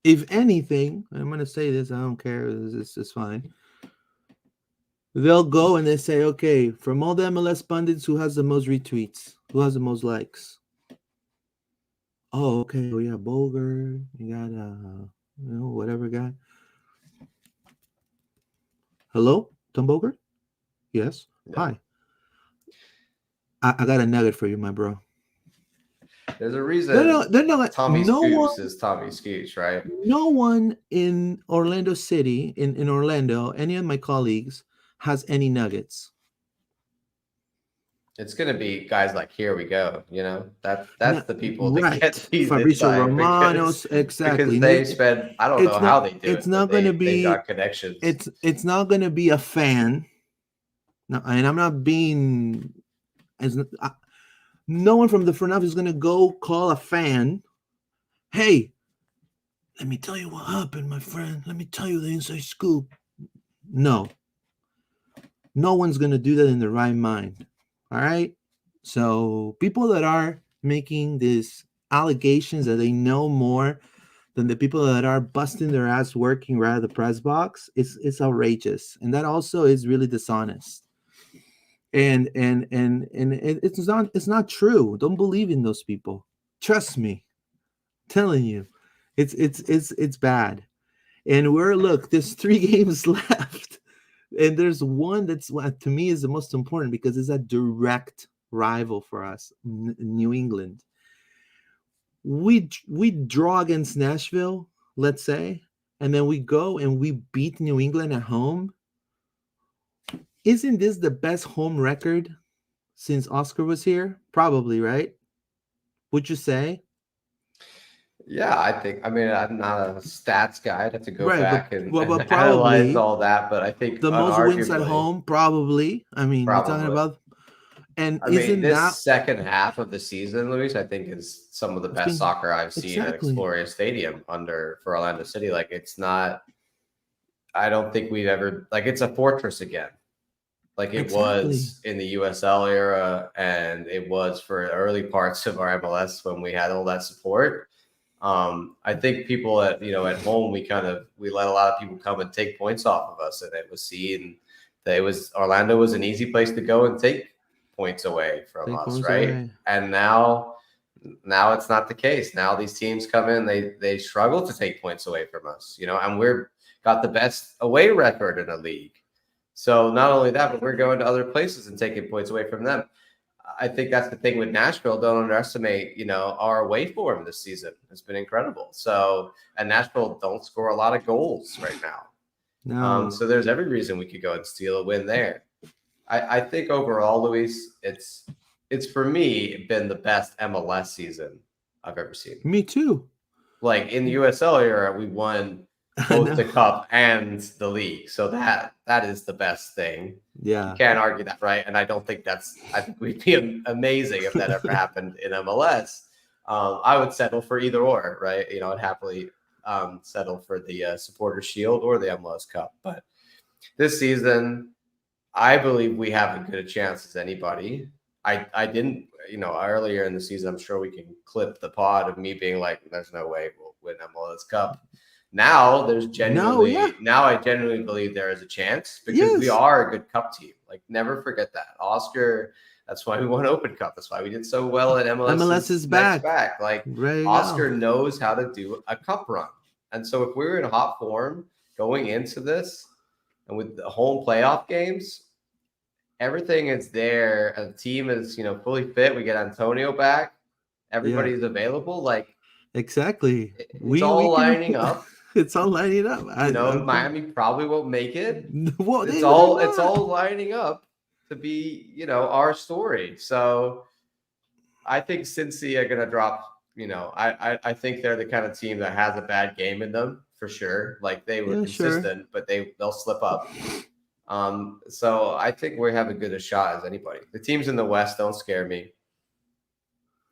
Speaker 1: If anything, I'm going to say this, I don't care. It's fine. They'll go and they say, okay, from all the MLS pundits, who has the most retweets? Who has the most likes? Oh, okay. Oh, yeah, Bulger. You got, whatever guy. Hello, Tom Bulger? Yes. Yeah. Hi. I got a nugget for you, my bro.
Speaker 2: There's a reason
Speaker 1: they're not,
Speaker 2: Tommy Scoops is Tommy Scoops, right?
Speaker 1: No one in Orlando City, in Orlando, any of my colleagues, has any nuggets.
Speaker 2: It's going to be guys like here we go. That's
Speaker 1: No,
Speaker 2: the people that
Speaker 1: right.
Speaker 2: get these
Speaker 1: Fabrizio
Speaker 2: inside because
Speaker 1: Romanos, exactly.
Speaker 2: they spend. I don't know
Speaker 1: It's
Speaker 2: how
Speaker 1: not.
Speaker 2: they do
Speaker 1: It's
Speaker 2: it, but
Speaker 1: not going to
Speaker 2: they
Speaker 1: be.
Speaker 2: got connections.
Speaker 1: It's not going to be a fan. No, and I'm not being as no one from the front office is going to go call a fan. Hey, let me tell you what happened, my friend. Let me tell you the inside scoop. No, no one's going to do that in their right mind. All right. So people that are making these allegations that they know more than the people that are busting their ass working right at the press box, it's outrageous, and that also is really dishonest. And it's not true. Don't believe in those people. Trust me, I'm telling you, it's bad. And look, there's 3 games left, and there's one that's what to me is the most important because it's a direct rival for us, New England. We draw against Nashville, let's say, and then we go and we beat New England at home. Isn't this the best home record since Oscar was here? Probably, right? Would you say?
Speaker 2: Yeah, I think. I mean, I'm not a stats guy. I'd have to go
Speaker 1: Right,
Speaker 2: back and,
Speaker 1: but
Speaker 2: and analyze
Speaker 1: probably
Speaker 2: all that. But I think
Speaker 1: the most wins at
Speaker 2: unarguably,
Speaker 1: home. Probably. I mean, you're talking
Speaker 2: probably.
Speaker 1: about, and
Speaker 2: I mean,
Speaker 1: isn't
Speaker 2: this
Speaker 1: that
Speaker 2: second half of the season, Luis, I think is some of the
Speaker 1: it's
Speaker 2: best
Speaker 1: been
Speaker 2: soccer I've seen at
Speaker 1: exactly,
Speaker 2: Exploria Stadium for Orlando City. Like it's not. I don't think we've ever like it's a fortress again. Like it
Speaker 1: exactly,
Speaker 2: was in the USL era, and it was for early parts of our MLS when we had all that support. I think people at home we let a lot of people come and take points off of us, and it was seen that Orlando was an easy place to go and take points away from
Speaker 1: take
Speaker 2: us,
Speaker 1: points
Speaker 2: right?
Speaker 1: away.
Speaker 2: And now it's not the case. Now these teams come in, they struggle to take points away from us, and we're got the best away record in the league. So not only that, but we're going to other places and taking points away from them. I think that's the thing with Nashville. Don't underestimate, our away form this season has been incredible. So, and Nashville don't score a lot of goals right now.
Speaker 1: No,
Speaker 2: So there's every reason we could go and steal a win there. I think overall, Luis, it's for me been the best MLS season I've ever seen.
Speaker 1: me too.
Speaker 2: Like in the USL era, we won both the cup and the league. So that is the best thing.
Speaker 1: Yeah.
Speaker 2: You can't argue that, right? And I don't think I think we'd be amazing if that ever happened in MLS. I would settle for either or, right? I'd happily settle for the Supporter Shield or the MLS Cup. But this season, I believe we have as good a chance as anybody. I didn't, earlier in the season, I'm sure we can clip the pod of me being like, there's no way we'll win MLS Cup. Now now I genuinely believe there is a chance because we are a good cup team. Like never forget that. Oscar, that's why we won Open Cup. That's why we did so well at MLS.
Speaker 1: MLS is back.
Speaker 2: Like Oscar knows how to do a cup run. And so if we were in hot form going into this and with the home playoff games, everything is there. And the team is, fully fit. We get Antonio back. Everybody's available. Like
Speaker 1: exactly.
Speaker 2: It's all lining up.
Speaker 1: It's all lining up.
Speaker 2: Miami probably won't make it.
Speaker 1: Well,
Speaker 2: it's all lining up to be, our story. So I think Cincy are gonna drop. I think they're the kind of team that has a bad game in them for sure. Like they were consistent, but they'll slip up. So I think we have as good a shot as anybody. The teams in the West don't scare me.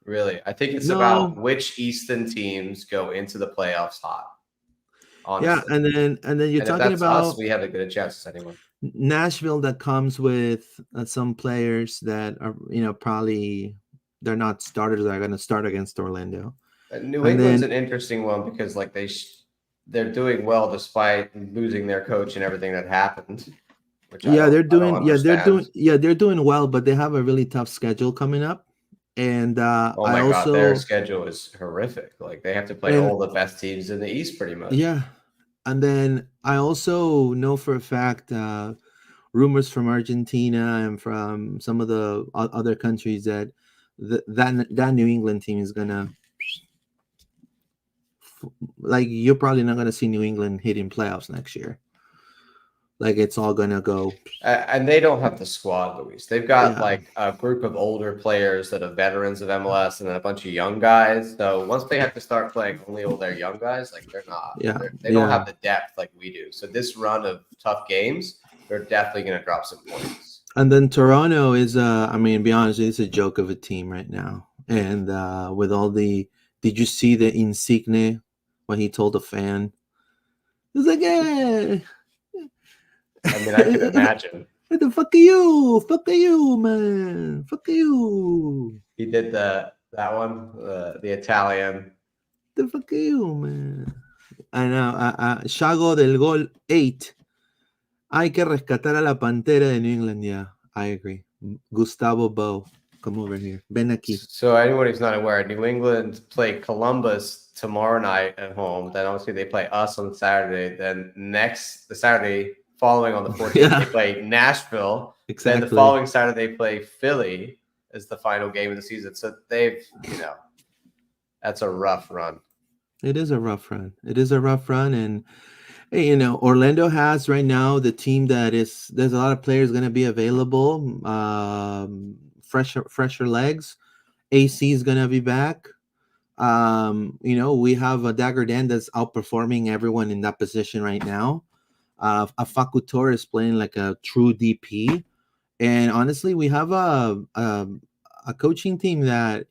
Speaker 2: Really, I think it's about which Eastern teams go into the playoffs hot. Honestly.
Speaker 1: Yeah, and then you're talking about
Speaker 2: us, we have a good chance as anyone.
Speaker 1: Nashville that comes with some players that are probably they're not starters that are going to start against Orlando.
Speaker 2: New England's an interesting one because like they're doing well despite losing their coach and everything that happened.
Speaker 1: They're doing well, but they have a really tough schedule coming up. And
Speaker 2: oh my God, their schedule is horrific. Like they have to play all the best teams in the East pretty much.
Speaker 1: Yeah. And then I also know for a fact rumors from Argentina and from some of the other countries that that New England team is going to you're probably not going to see New England hitting playoffs next year. like it's all gonna go.
Speaker 2: And they don't have the squad, Luis. They've got
Speaker 1: Yeah,
Speaker 2: like a group of older players that are veterans of MLS, and then a bunch of young guys. So once they have to start playing only all their young guys, like
Speaker 1: yeah,
Speaker 2: they don't
Speaker 1: yeah.
Speaker 2: have the depth like we do. So this run of tough games, they're definitely going to drop some points.
Speaker 1: And then Toronto is, I mean, to be honest, it's a joke of a team right now. And with all the, did you see the Insigne when he told a fan? He was like, "Hey,
Speaker 2: I mean, I can imagine.
Speaker 1: what the fuck are you? Fuck are you, man? Fuck are you?
Speaker 2: He did that one, the Italian.
Speaker 1: The fuck are you, man?" I know. Shago del Gol 8. Hay que rescatar a la pantera de New England. Yeah, I agree. Gustavo Bo, come over here. Ven aquí.
Speaker 2: So anyone who's not aware, New England play Columbus tomorrow night at home. Then obviously they play us on Saturday. Then the Saturday following on the 14th,
Speaker 1: Yeah.
Speaker 2: they play Nashville.
Speaker 1: Exactly.
Speaker 2: Then the following Saturday they play Philly as the final game of the season. So they've, that's a rough run.
Speaker 1: It is a rough run. It is a rough run. And, hey, Orlando has right now the team that is, there's a lot of players going to be available. Fresher legs. AC is going to be back. We have a Dagger Dan that's outperforming everyone in that position right now. Afaku Torres playing like a true DP. And honestly, we have a coaching team that,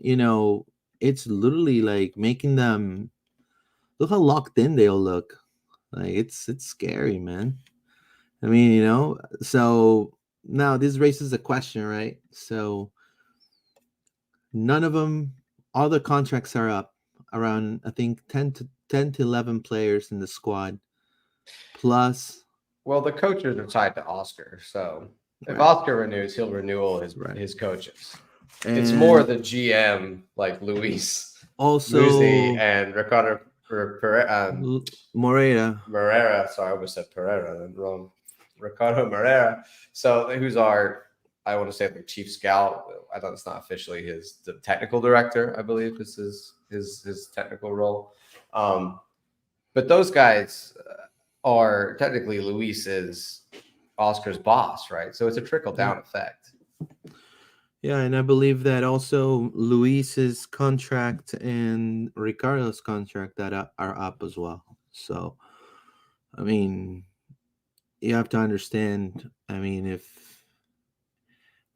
Speaker 1: it's literally like making them look how locked in they'll look. Like it's scary, man. I mean, so now this raises a question, right? So none of them, all the contracts are up around, I think 10 to 11 players in the squad. Plus,
Speaker 2: well, the coaches are tied to Oscar. So if
Speaker 1: right.
Speaker 2: Oscar renews, he'll renew all his coaches.
Speaker 1: And
Speaker 2: it's more the GM like Luis
Speaker 1: also
Speaker 2: and Ricardo
Speaker 1: Moreira.
Speaker 2: Sorry, I almost said Pereira. Wrong. Ricardo Moreira. So who's I want to say the chief scout. I thought it's not officially the technical director. I believe this is his technical role. But those guys are technically Luis's Oscar's boss, right? So it's a trickle down effect.
Speaker 1: Yeah, and I believe that also Luis's contract and Ricardo's contract that are up as well. So, I mean, you have to understand. I mean, if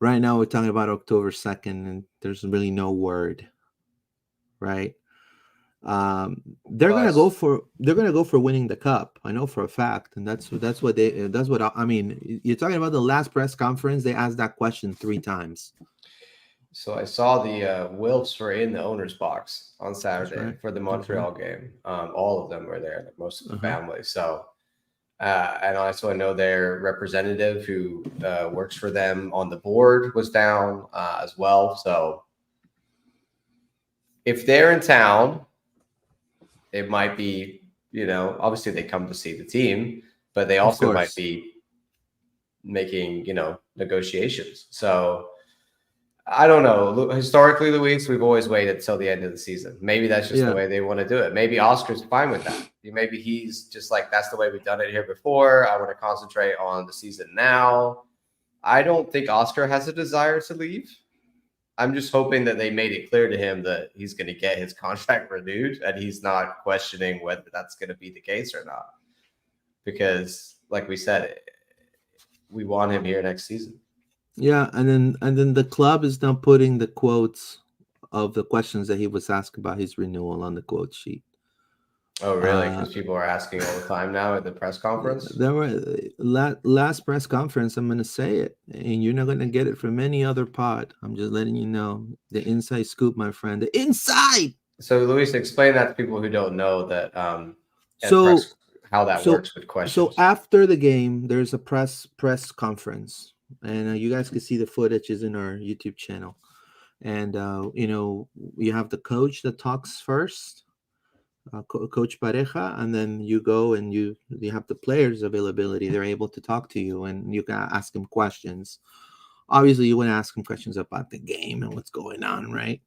Speaker 1: right now we're talking about October 2nd and there's really no word, right? They're gonna go for winning the cup. I know for a fact, and that's what I mean. You're talking about the last press conference. They asked that question 3 times.
Speaker 2: So I saw the Wilfs were in the owner's box on Saturday for the Montreal game. All of them were there, like most of the family. So, and also I know their representative who works for them on the board was down as well. So if they're in town, it might be, obviously they come to see the team, but they also might be making, negotiations. So I don't know. Historically, Luis, we've always waited till the end of the season. Maybe that's just the way they want to do it. Maybe Oscar's fine with that. Maybe he's just like, that's the way we've done it here before. I want to concentrate on the season now. I don't think Oscar has a desire to leave. I'm just hoping that they made it clear to him that he's going to get his contract renewed and he's not questioning whether that's going to be the case or not. Because, like we said, we want him here next season.
Speaker 1: Yeah, and then the club is now putting the quotes of the questions that he was asked about his renewal on the quote sheet.
Speaker 2: Oh, really? Because people are asking all the time now at the press conference?
Speaker 1: There were last press conference, I'm going to say it, and you're not going to get it from any other pod. I'm just letting you know the inside scoop, my friend. The inside!
Speaker 2: So, Luis, explain that to people who don't know that how that works with questions.
Speaker 1: So after the game, there's a press conference. And you guys can see the footage is in our YouTube channel. And, you have the coach that talks first, Coach Pareja, and then you go and you have the players' availability. They're able to talk to you and you can ask them questions. Obviously, you want to ask them questions about the game and what's going on, right?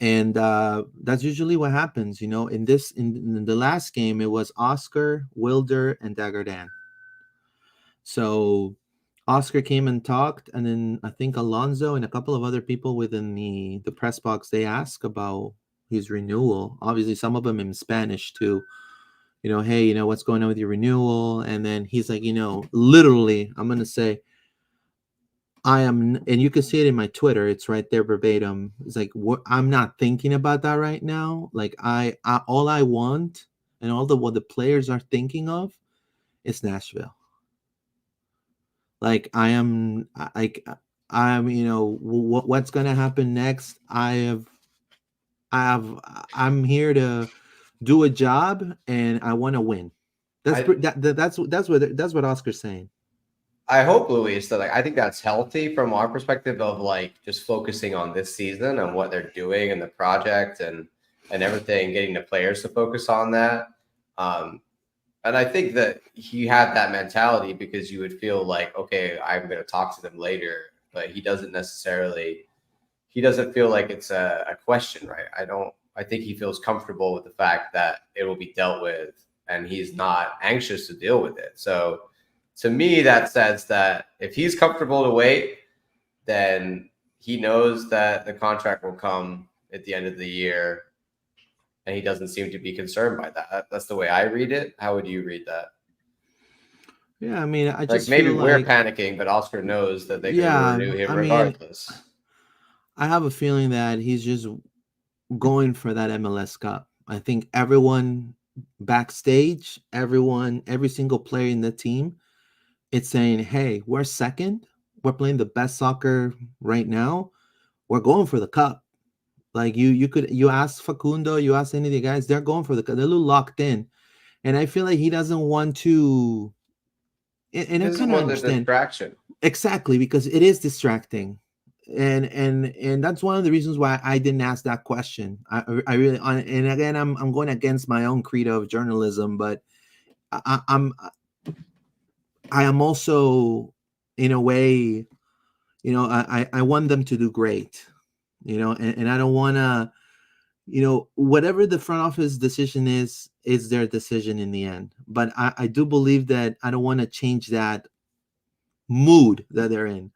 Speaker 1: And that's usually what happens. In the last game, it was Oscar, Wilder, and Dagger Dan. So Oscar came and talked, and then I think Alonso and a couple of other people within the press box, they asked about his renewal. Obviously, some of them in Spanish too. Hey, what's going on with your renewal? And then he's like, literally, I'm gonna say, I am, and you can see it in my Twitter. It's right there verbatim. It's like, I'm not thinking about that right now. Like, I all I want, and all what the players are thinking of, is Nashville. Like, I'm, what's gonna happen next. I'm here to do a job, and I want to win. That's what Oscar's saying.
Speaker 2: I hope, Luis, that I think that's healthy from our perspective of just focusing on this season and what they're doing and the project and everything, getting the players to focus on that. And I think that he had that mentality because you would feel like, okay, I'm going to talk to them later, but he doesn't feel like it's a question, right? I think he feels comfortable with the fact that it will be dealt with and he's not anxious to deal with it. So to me, that says that if he's comfortable to wait, then he knows that the contract will come at the end of the year, and he doesn't seem to be concerned by that. That's the way I read it. How would you read that?
Speaker 1: Yeah, I mean, I just
Speaker 2: maybe
Speaker 1: feel
Speaker 2: we're
Speaker 1: like,
Speaker 2: panicking, but Oscar knows that they're going to renew him regardless.
Speaker 1: I have a feeling that he's just going for that MLS Cup. I think everyone backstage, every single player in the team, it's saying, hey, we're second. We're playing the best soccer right now. We're going for the cup. Like you ask Facundo, you ask any of the guys, they're going for the cup. They're a little locked in. And I feel like he doesn't want to, and I kind of understand.
Speaker 2: Distraction.
Speaker 1: Exactly, because it is distracting. And that's one of the reasons why I didn't ask that question. I really, and again, I'm going against my own credo of journalism, but I am also, in a way, I want them to do great, and I don't want to, whatever the front office decision is their decision in the end. But I do believe that I don't want to change that mood that they're in.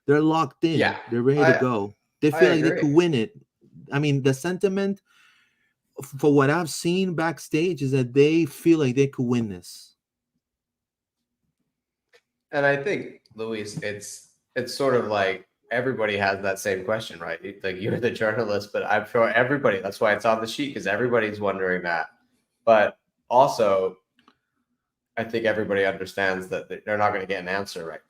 Speaker 1: They're locked in.
Speaker 2: Yeah,
Speaker 1: they're ready to go. They feel like they could win it. I mean, the sentiment for what I've seen backstage is that they feel like they could win this.
Speaker 2: And I think, Luis, it's sort of like everybody has that same question, right? Like, you're the journalist, but I'm sure everybody, that's why it's on the sheet, because everybody's wondering that. But also, I think everybody understands that they're not going to get an answer right now.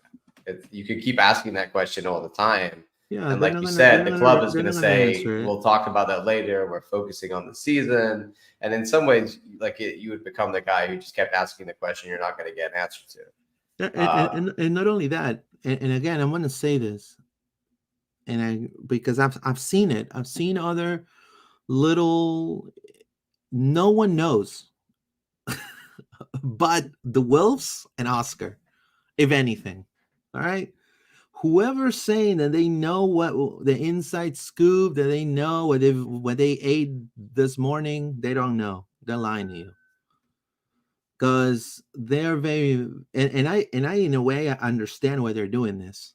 Speaker 2: You could keep asking that question all the time.
Speaker 1: Yeah,
Speaker 2: and like you said, the club is going to say, we'll talk about that later. We're focusing on the season. And in some ways, you would become the guy who just kept asking the question you're not going to get an answer to.
Speaker 1: And not only that, and again, I'm going to say this, because I've seen it. I've seen other little, no one knows but the Wolves and Oscar, if anything. All right. Whoever's saying that they know what the inside scoop, that they know what they ate this morning, they don't know. They're lying to you. Because they're very, and I in a way I understand why they're doing this.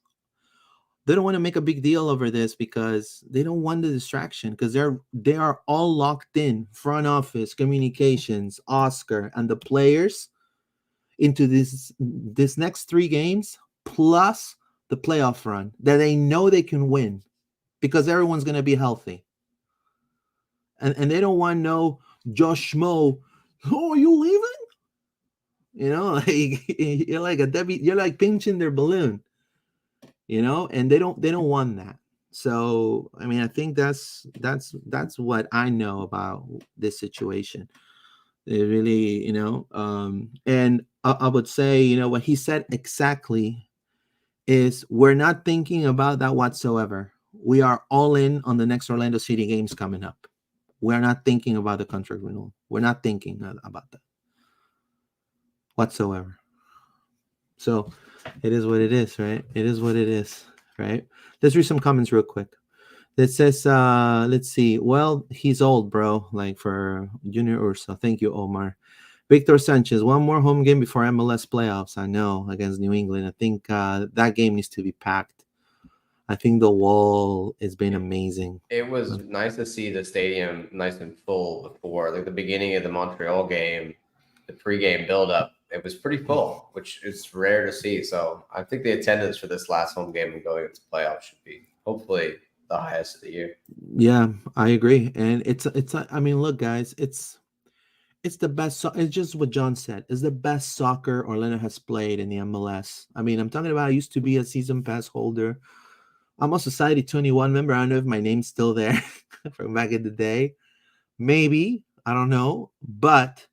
Speaker 1: They don't want to make a big deal over this because they don't want the distraction, because they are all locked in, front office, communications, Oscar, and the players, into this next 3 games plus the playoff run that they know they can win, because everyone's going to be healthy. And they don't want no Josh Schmo, oh, are you leaving? Like, you're like a Debbie, you're like pinching their balloon, and they don't want that. So, I mean, I think that's what I know about this situation. It really, and I would say, what he said exactly is, we're not thinking about that whatsoever. We are all in on the next Orlando City games coming up. We're not thinking about the contract renewal. We're not thinking about that whatsoever. So it is what it is, right? It is what it is, right? Let's read some comments real quick. It says, let's see. Well, he's old, bro. Like, for Junior Ursa. Thank you, Omar. Victor Sanchez, one more home game before MLS playoffs. I know, against New England. I think that game needs to be packed. I think the wall has been amazing.
Speaker 2: It was nice to see the stadium nice and full before, like the beginning of the Montreal game, the pregame buildup. It was pretty full, which is rare to see. So I think the attendance for this last home game and going into playoffs should be hopefully the highest of the year.
Speaker 1: Yeah, I agree. And I mean, look, guys, it's the best. It's just what John said. It's the best soccer Orlando has played in the MLS. I mean, I'm talking about. I used to be a season pass holder. I'm a Society 21 member. I don't know if my name's still there from back in the day. Maybe, I don't know, but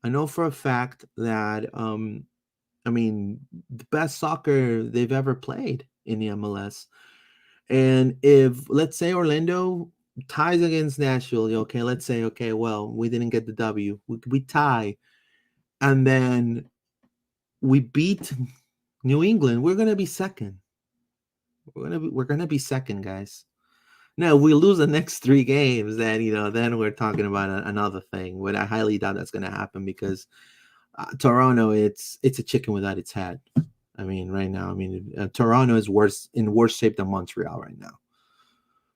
Speaker 1: I know for a fact that I mean, the best soccer they've ever played in the MLS. And if, let's say, Orlando ties against Nashville, okay, let's say, okay, well, we didn't get the W, we tie, and then we beat New England, we're gonna be second. We're gonna be second, guys. Now, if we lose the next 3 games, then then we're talking about another thing. But I highly doubt that's gonna happen because Toronto, it's a chicken without its head. I mean, right now, I mean, Toronto is in worse shape than Montreal right now.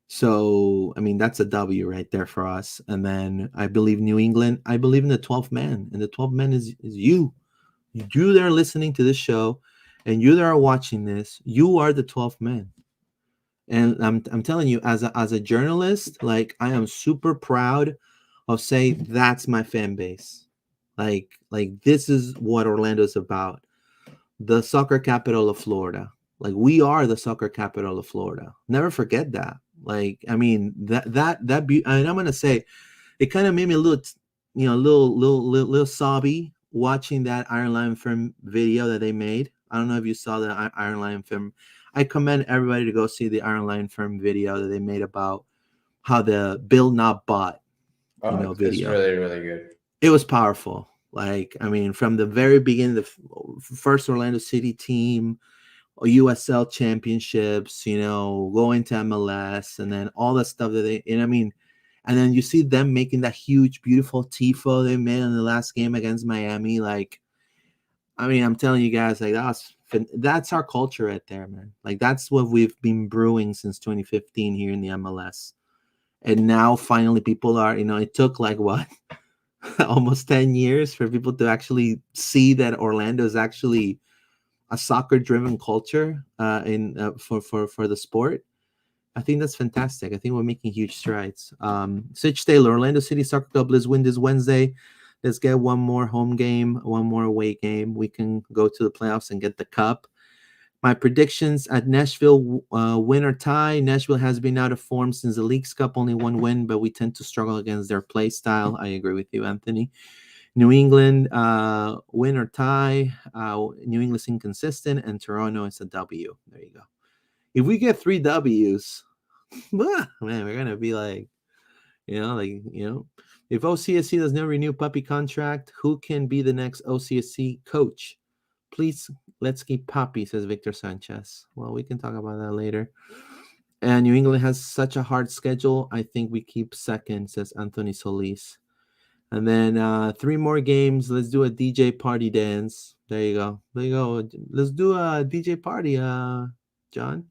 Speaker 1: So, I mean, that's a W right there for us. And then I believe New England. I believe in the 12th man, and the 12th man is you. You that are listening to this show, and you that are watching this, you are the 12th man. And I'm telling you, as a journalist, like, I am super proud of saying that's my fan base. Like this is what Orlando is about. The soccer capital of Florida. Like, we are the soccer capital of Florida. Never forget that. Like, I mean, and I'm gonna say, it kind of made me a little, little sobby watching that Iron Lion film video that they made. I don't know if you saw the Iron Lion film. I commend everybody to go see the Iron Lion film video that they made about how the Build Not Bought,
Speaker 2: It's
Speaker 1: video.
Speaker 2: really, really good.
Speaker 1: It was powerful. Like, I mean, from the very beginning, the first Orlando City team, USL championships, going to MLS, and then all the stuff that and then you see them making that huge, beautiful tifo they made in the last game against Miami. Like, I mean, I'm telling you guys, like, that's our culture right there, man. Like, that's what we've been brewing since 2015 here in the MLS. And now finally people are, it took like what? Almost 10 years for people to actually see that Orlando is actually a soccer-driven culture for the sport. I think that's fantastic. I think we're making huge strides. Sitch Taylor, Orlando City Soccer Club, let's win this Wednesday. Let's get one more home game, one more away game. We can go to the playoffs and get the cup. My predictions at Nashville, win or tie. Nashville has been out of form since the Leagues Cup, only one win, but we tend to struggle against their play style. I agree with you, Anthony. New England, win or tie. New England's inconsistent, and Toronto is a W. There you go. If we get 3 W's, man, we're gonna be like, if OCSC does not renew Puppy contract, who can be the next OCSC coach? Please, let's keep Puppy, says Victor Sanchez. Well, we can talk about that later. And New England has such a hard schedule. I think we keep second, says Anthony Solis. And then 3 more games. Let's do a DJ party dance. There you go. There you go. Let's do a DJ party, John.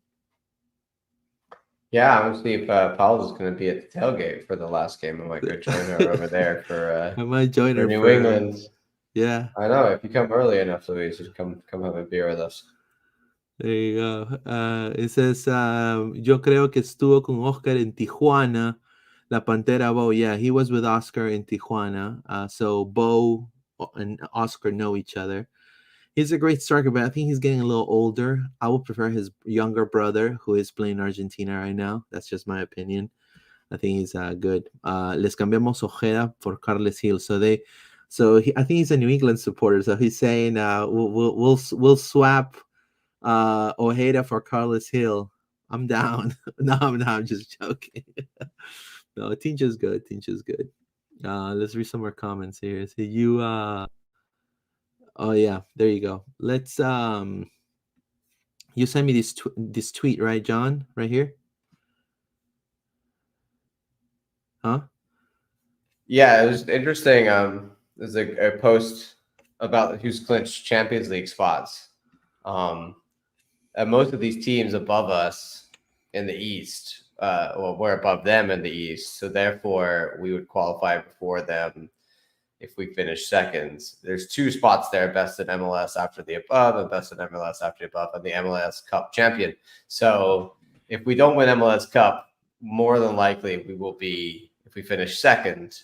Speaker 2: Yeah, I'm gonna see if Paul is going to be at the tailgate for the last game. I might go join her over there for.
Speaker 1: I might join her
Speaker 2: New
Speaker 1: for
Speaker 2: England.
Speaker 1: Yeah,
Speaker 2: I know. If you come early enough, Luis, just come have a beer with us.
Speaker 1: there you go. It says, yo creo que estuvo con Oscar en Tijuana. La Pantera Bo. Yeah, he was with Oscar in Tijuana. So Bo and Oscar know each other. He's a great striker, but I think he's getting a little older. I would prefer his younger brother, who is playing Argentina right now. That's just my opinion. I think he's good. Les cambiamos Ojeda for Carles Hill. I think he's a New England supporter. So he's saying we'll swap Ojeda for Carles Hill. I'm down. No, I'm just joking. No, Tincha's good. Tincha's good. Let's read some more comments here. So oh yeah, there you go. Let's you sent me this tweet, right, John? Right here. Huh?
Speaker 2: Yeah, it was interesting. there's a post about who's clinched Champions League spots. And most of these teams above us in the East, well, we're above them in the East, so therefore we would qualify before them if we finish seconds. There's 2 spots there, best in MLS after the above and best in MLS after the above, and the MLS Cup champion. So if we don't win MLS Cup, more than likely we will be, if we finish second,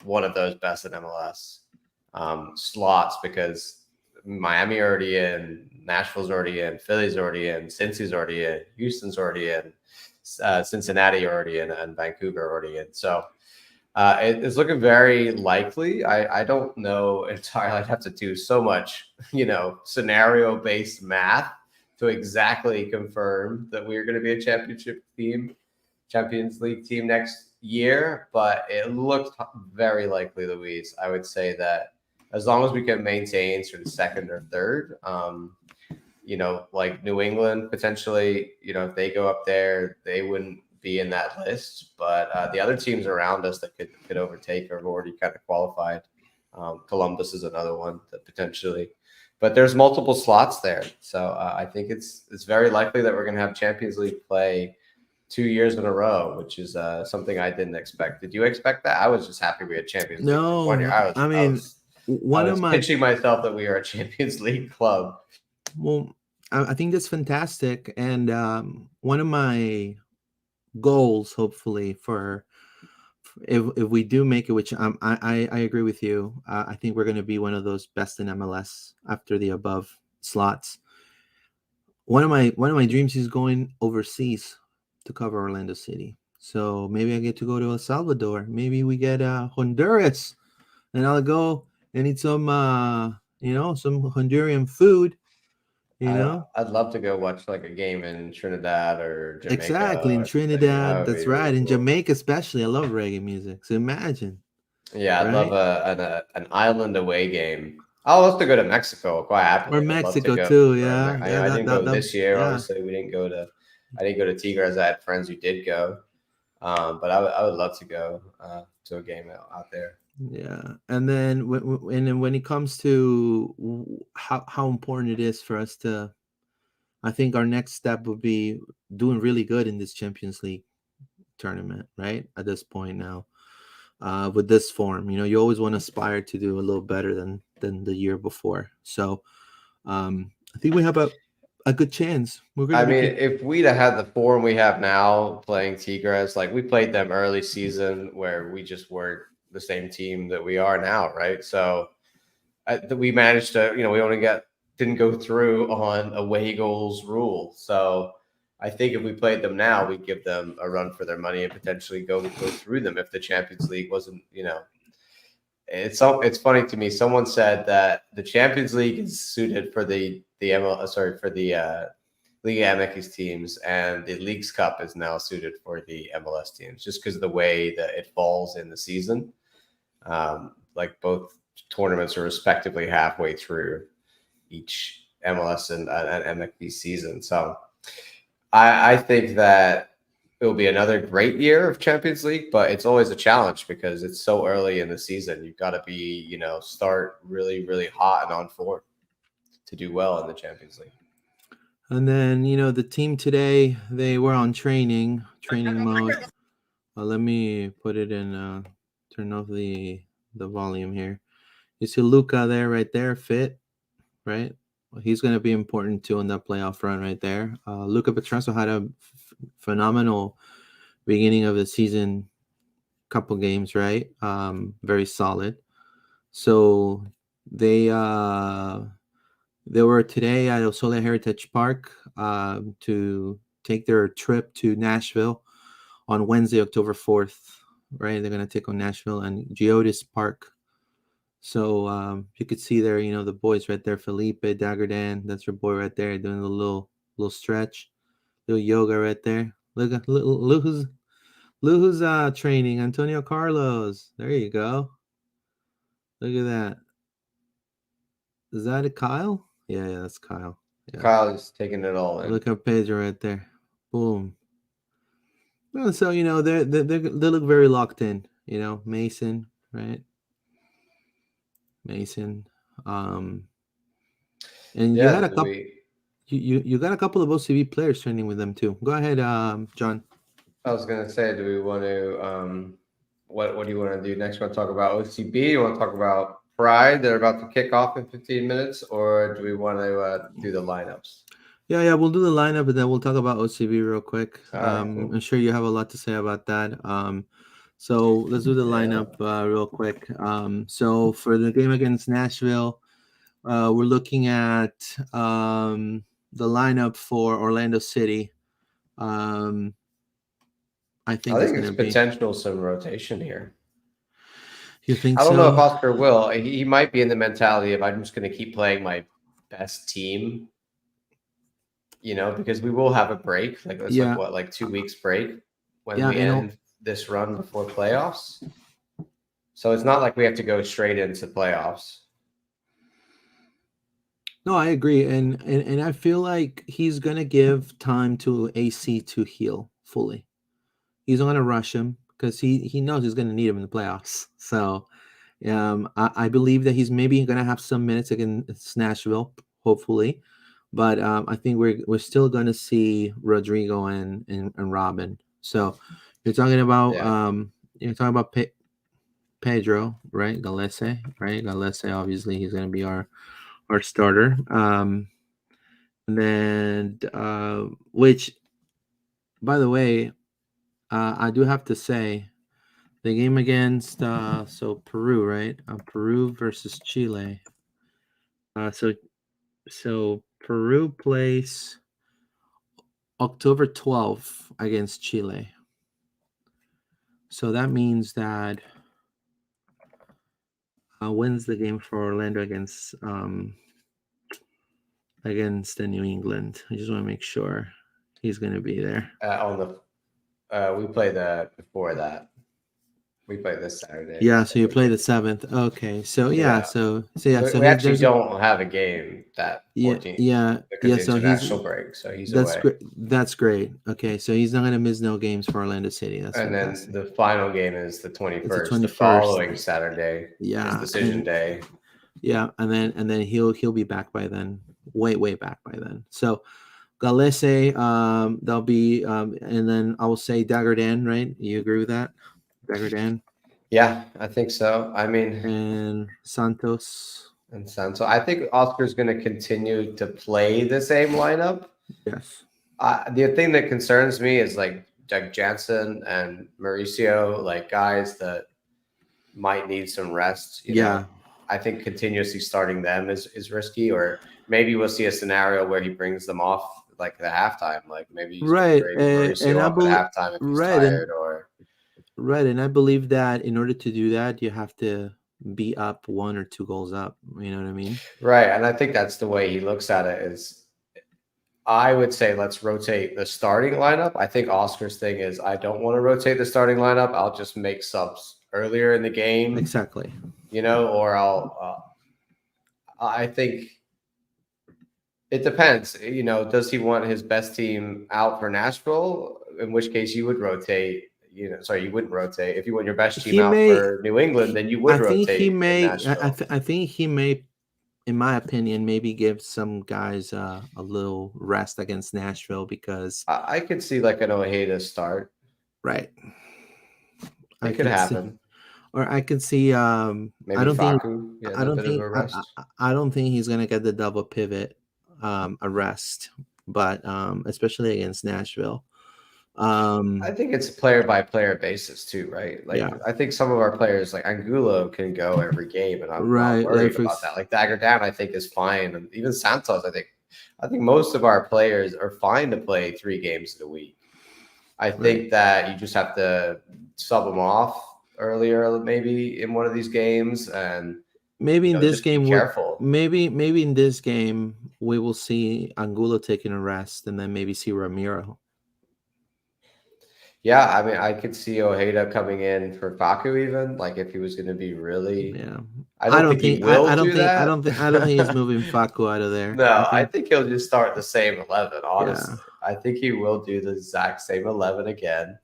Speaker 2: one of those best in MLS slots, because Miami already in, Nashville's already in, Philly's already in, Cincy's already in, Houston's already in, Cincinnati already in, and Vancouver already in. So it's looking very likely. I don't know entirely. I'd have to do so much, scenario-based math to exactly confirm that we're going to be a Champions League team next year. But it looks very likely, Louise. I would say that as long as we can maintain sort of second or third, like New England potentially, if they go up there, they wouldn't be in that list. But the other teams around us that could overtake have already kind of qualified. Columbus is another one that potentially, but there's multiple slots there. So I think it's very likely that we're going to have Champions League play 2 years in a row, which is something I didn't expect. Did you expect that? I was just happy we had Champions League.
Speaker 1: No,
Speaker 2: 1 year.
Speaker 1: I mean,
Speaker 2: I was pitching myself that we are a Champions League club.
Speaker 1: Well, I think that's fantastic, and one of my goals, hopefully, for if we do make it, which I agree with you. I think we're going to be one of those best in MLS after the above slots. One of my dreams is going overseas to cover Orlando City. So maybe I get to go to El Salvador. Maybe we get Honduras, and I'll go and eat some some Honduran food.
Speaker 2: I'd love to go watch like a game in Trinidad or Jamaica.
Speaker 1: Exactly, in Trinidad. That's right. In Jamaica, especially, I love reggae music. So imagine.
Speaker 2: Yeah, I'd love an island away game. I'll love to go to Mexico quite happily.
Speaker 1: Or Mexico too, yeah.
Speaker 2: I didn't go this year. Yeah. Obviously, I didn't go to Tigres. I had friends who did go, but I would love to go to a game out there.
Speaker 1: Yeah, and then when it comes to how important it is for us to, I think our next step would be doing really good in this Champions League tournament, right? At this point now, with this form, you always want to aspire to do a little better than the year before. So, I think we have a good chance.
Speaker 2: If we'd have had the form we have now playing Tigres, like we played them early season where we just weren't the same team that we are now, right? So we managed to, we only didn't go through on away goals rule. So I think if we played them now, we'd give them a run for their money and potentially go through them if the Champions League wasn't, It's funny to me. Someone said that the Champions League is suited for the Liga MX teams, and the Leagues Cup is now suited for the MLS teams, just because of the way that it falls in the season. Like both tournaments are respectively halfway through each MLS and MXP season. So I think that it will be another great year of Champions League, but it's always a challenge because it's so early in the season. You've got to be, start really, really hot and on form to do well in the Champions League.
Speaker 1: And then, the team today, they were on training mode. Let me put it in, turn off the volume here. You see Luka there, right there, fit, right? Well, he's going to be important too in that playoff run right there. Luka Petrasso had a phenomenal beginning of the season, couple games, right? Very solid. So they were today at Osole Heritage Park to take their trip to Nashville on Wednesday, October 4th, right? They're going to take on Nashville and Geodis Park. So you could see there, the boys right there, Felipe, Dagerdan, that's your boy right there, doing a little stretch, little yoga right there. Look who's training, Antonio Carlos. There you go. Look at that. Is that a Kyle? Yeah, that's Kyle. Yeah.
Speaker 2: Kyle is taking it all in.
Speaker 1: Look at Pedro right there. Boom. Well, so they look very locked in. Mason, right? Mason. And you had
Speaker 2: Yeah,
Speaker 1: a couple. You got a couple of OCB players training with them too. Go ahead, John.
Speaker 2: I was gonna say, do we want to what do you want to do next? Want to talk about OCB? You want to talk about Pride? They're about to kick off in 15 minutes, or do we want to do the lineups?
Speaker 1: Yeah, we'll do the lineup and then we'll talk about OCB real quick.
Speaker 2: All right, cool.
Speaker 1: I'm sure you have a lot to say about that. So let's do the
Speaker 2: Yeah.
Speaker 1: lineup real quick. So for the game against Nashville, we're looking at the lineup for Orlando City. I think
Speaker 2: I
Speaker 1: it's
Speaker 2: think
Speaker 1: going
Speaker 2: it's
Speaker 1: to be.
Speaker 2: potential some rotation here.
Speaker 1: You think
Speaker 2: I don't know if
Speaker 1: so?
Speaker 2: Oscar will. He might be in the mentality of I'm just going to keep playing my best team, because we will have a break. Like it's
Speaker 1: Yeah,
Speaker 2: like 2 weeks break when
Speaker 1: yeah,
Speaker 2: we end this run before playoffs. So it's not like we have to go straight into playoffs.
Speaker 1: no, I agree, and I feel like he's going to give time to AC to heal fully. He's not going to rush him because he knows he's going to need him in the playoffs. So I believe that he's maybe going to have some minutes against Nashville, hopefully. But I think we're still going to see Rodrigo and Robin. So you're talking about Pedro, right? Galese, right? Galese, obviously, he's going to be our starter. And then which, by the way, I do have to say, the game against Peru, right? Peru versus Chile. So Peru plays October 12th against Chile. So that means that when's the game for Orlando against the New England? I just want to make sure he's going to be there.
Speaker 2: We play before that. We play this Saturday.
Speaker 1: Yeah, so you play the 7th. Okay, so so
Speaker 2: we actually don't have a game that 14th. Because the
Speaker 1: so
Speaker 2: international break, so he's
Speaker 1: that's
Speaker 2: away.
Speaker 1: great. That's great. Okay, so he's not going to miss no games for Orlando City. That's
Speaker 2: and
Speaker 1: fantastic.
Speaker 2: Then the final game is the 21st.
Speaker 1: It's the 21st.
Speaker 2: The following Saturday is decision day.
Speaker 1: Yeah, and then he'll be back by then. Way back by then. So Galese, there'll be and then I will say Dagerdan, right? You agree with that? Dagerdan?
Speaker 2: Yeah, I think so. I mean,
Speaker 1: and Santos.
Speaker 2: So I think Oscar's going to continue to play the same lineup.
Speaker 1: Yes.
Speaker 2: The thing that concerns me is like Doug Jansen and Mauricio, like guys that might need some rest. You know? I think continuously starting them is risky, or maybe we'll see a scenario where he brings them off like the halftime, like maybe he's
Speaker 1: and
Speaker 2: off at halftime if he's tired or.
Speaker 1: Right, and I believe that in order to do that, you have to be up 1 or 2 goals up. You know what I mean?
Speaker 2: Right, and I think that's the way he looks at it. Is I would say let's rotate the starting lineup. I think Oscar's thing is I don't want to rotate the starting lineup. I'll just make subs earlier in the game.
Speaker 1: Exactly.
Speaker 2: Or I think it depends. Does he want his best team out for Nashville? In which case you would rotate. You wouldn't rotate. If you want your best team out for New England, then you would rotate.
Speaker 1: I think he may, in my opinion, maybe give some guys a little rest against Nashville because
Speaker 2: I could see like an Ojeda start.
Speaker 1: Right.
Speaker 2: It could happen.
Speaker 1: Or I could see.
Speaker 2: Maybe
Speaker 1: I don't
Speaker 2: Facu,
Speaker 1: think. I don't think he's gonna get the double pivot arrest, but especially against Nashville.
Speaker 2: I think it's player by player basis too, right? Like I think some of our players, like Angulo, can go every game, and I'm not worried about that. Like Dagger Down, I think is fine, and even Santos, I think most of our players are fine to play 3 games in a week. I think that you just have to sub them off earlier, maybe in one of these games, and
Speaker 1: maybe in this game,
Speaker 2: careful.
Speaker 1: Maybe in this game we will see Angulo taking a rest, and then maybe see Ramiro.
Speaker 2: Yeah, I mean, I could see Ojeda coming in for Facu even, like if he was going to be really.
Speaker 1: Yeah,
Speaker 2: I don't think he will do that.
Speaker 1: I don't think he's moving Facu out of there.
Speaker 2: No, I think he'll just start the same 11. Honestly, I think he will do the exact same 11 again.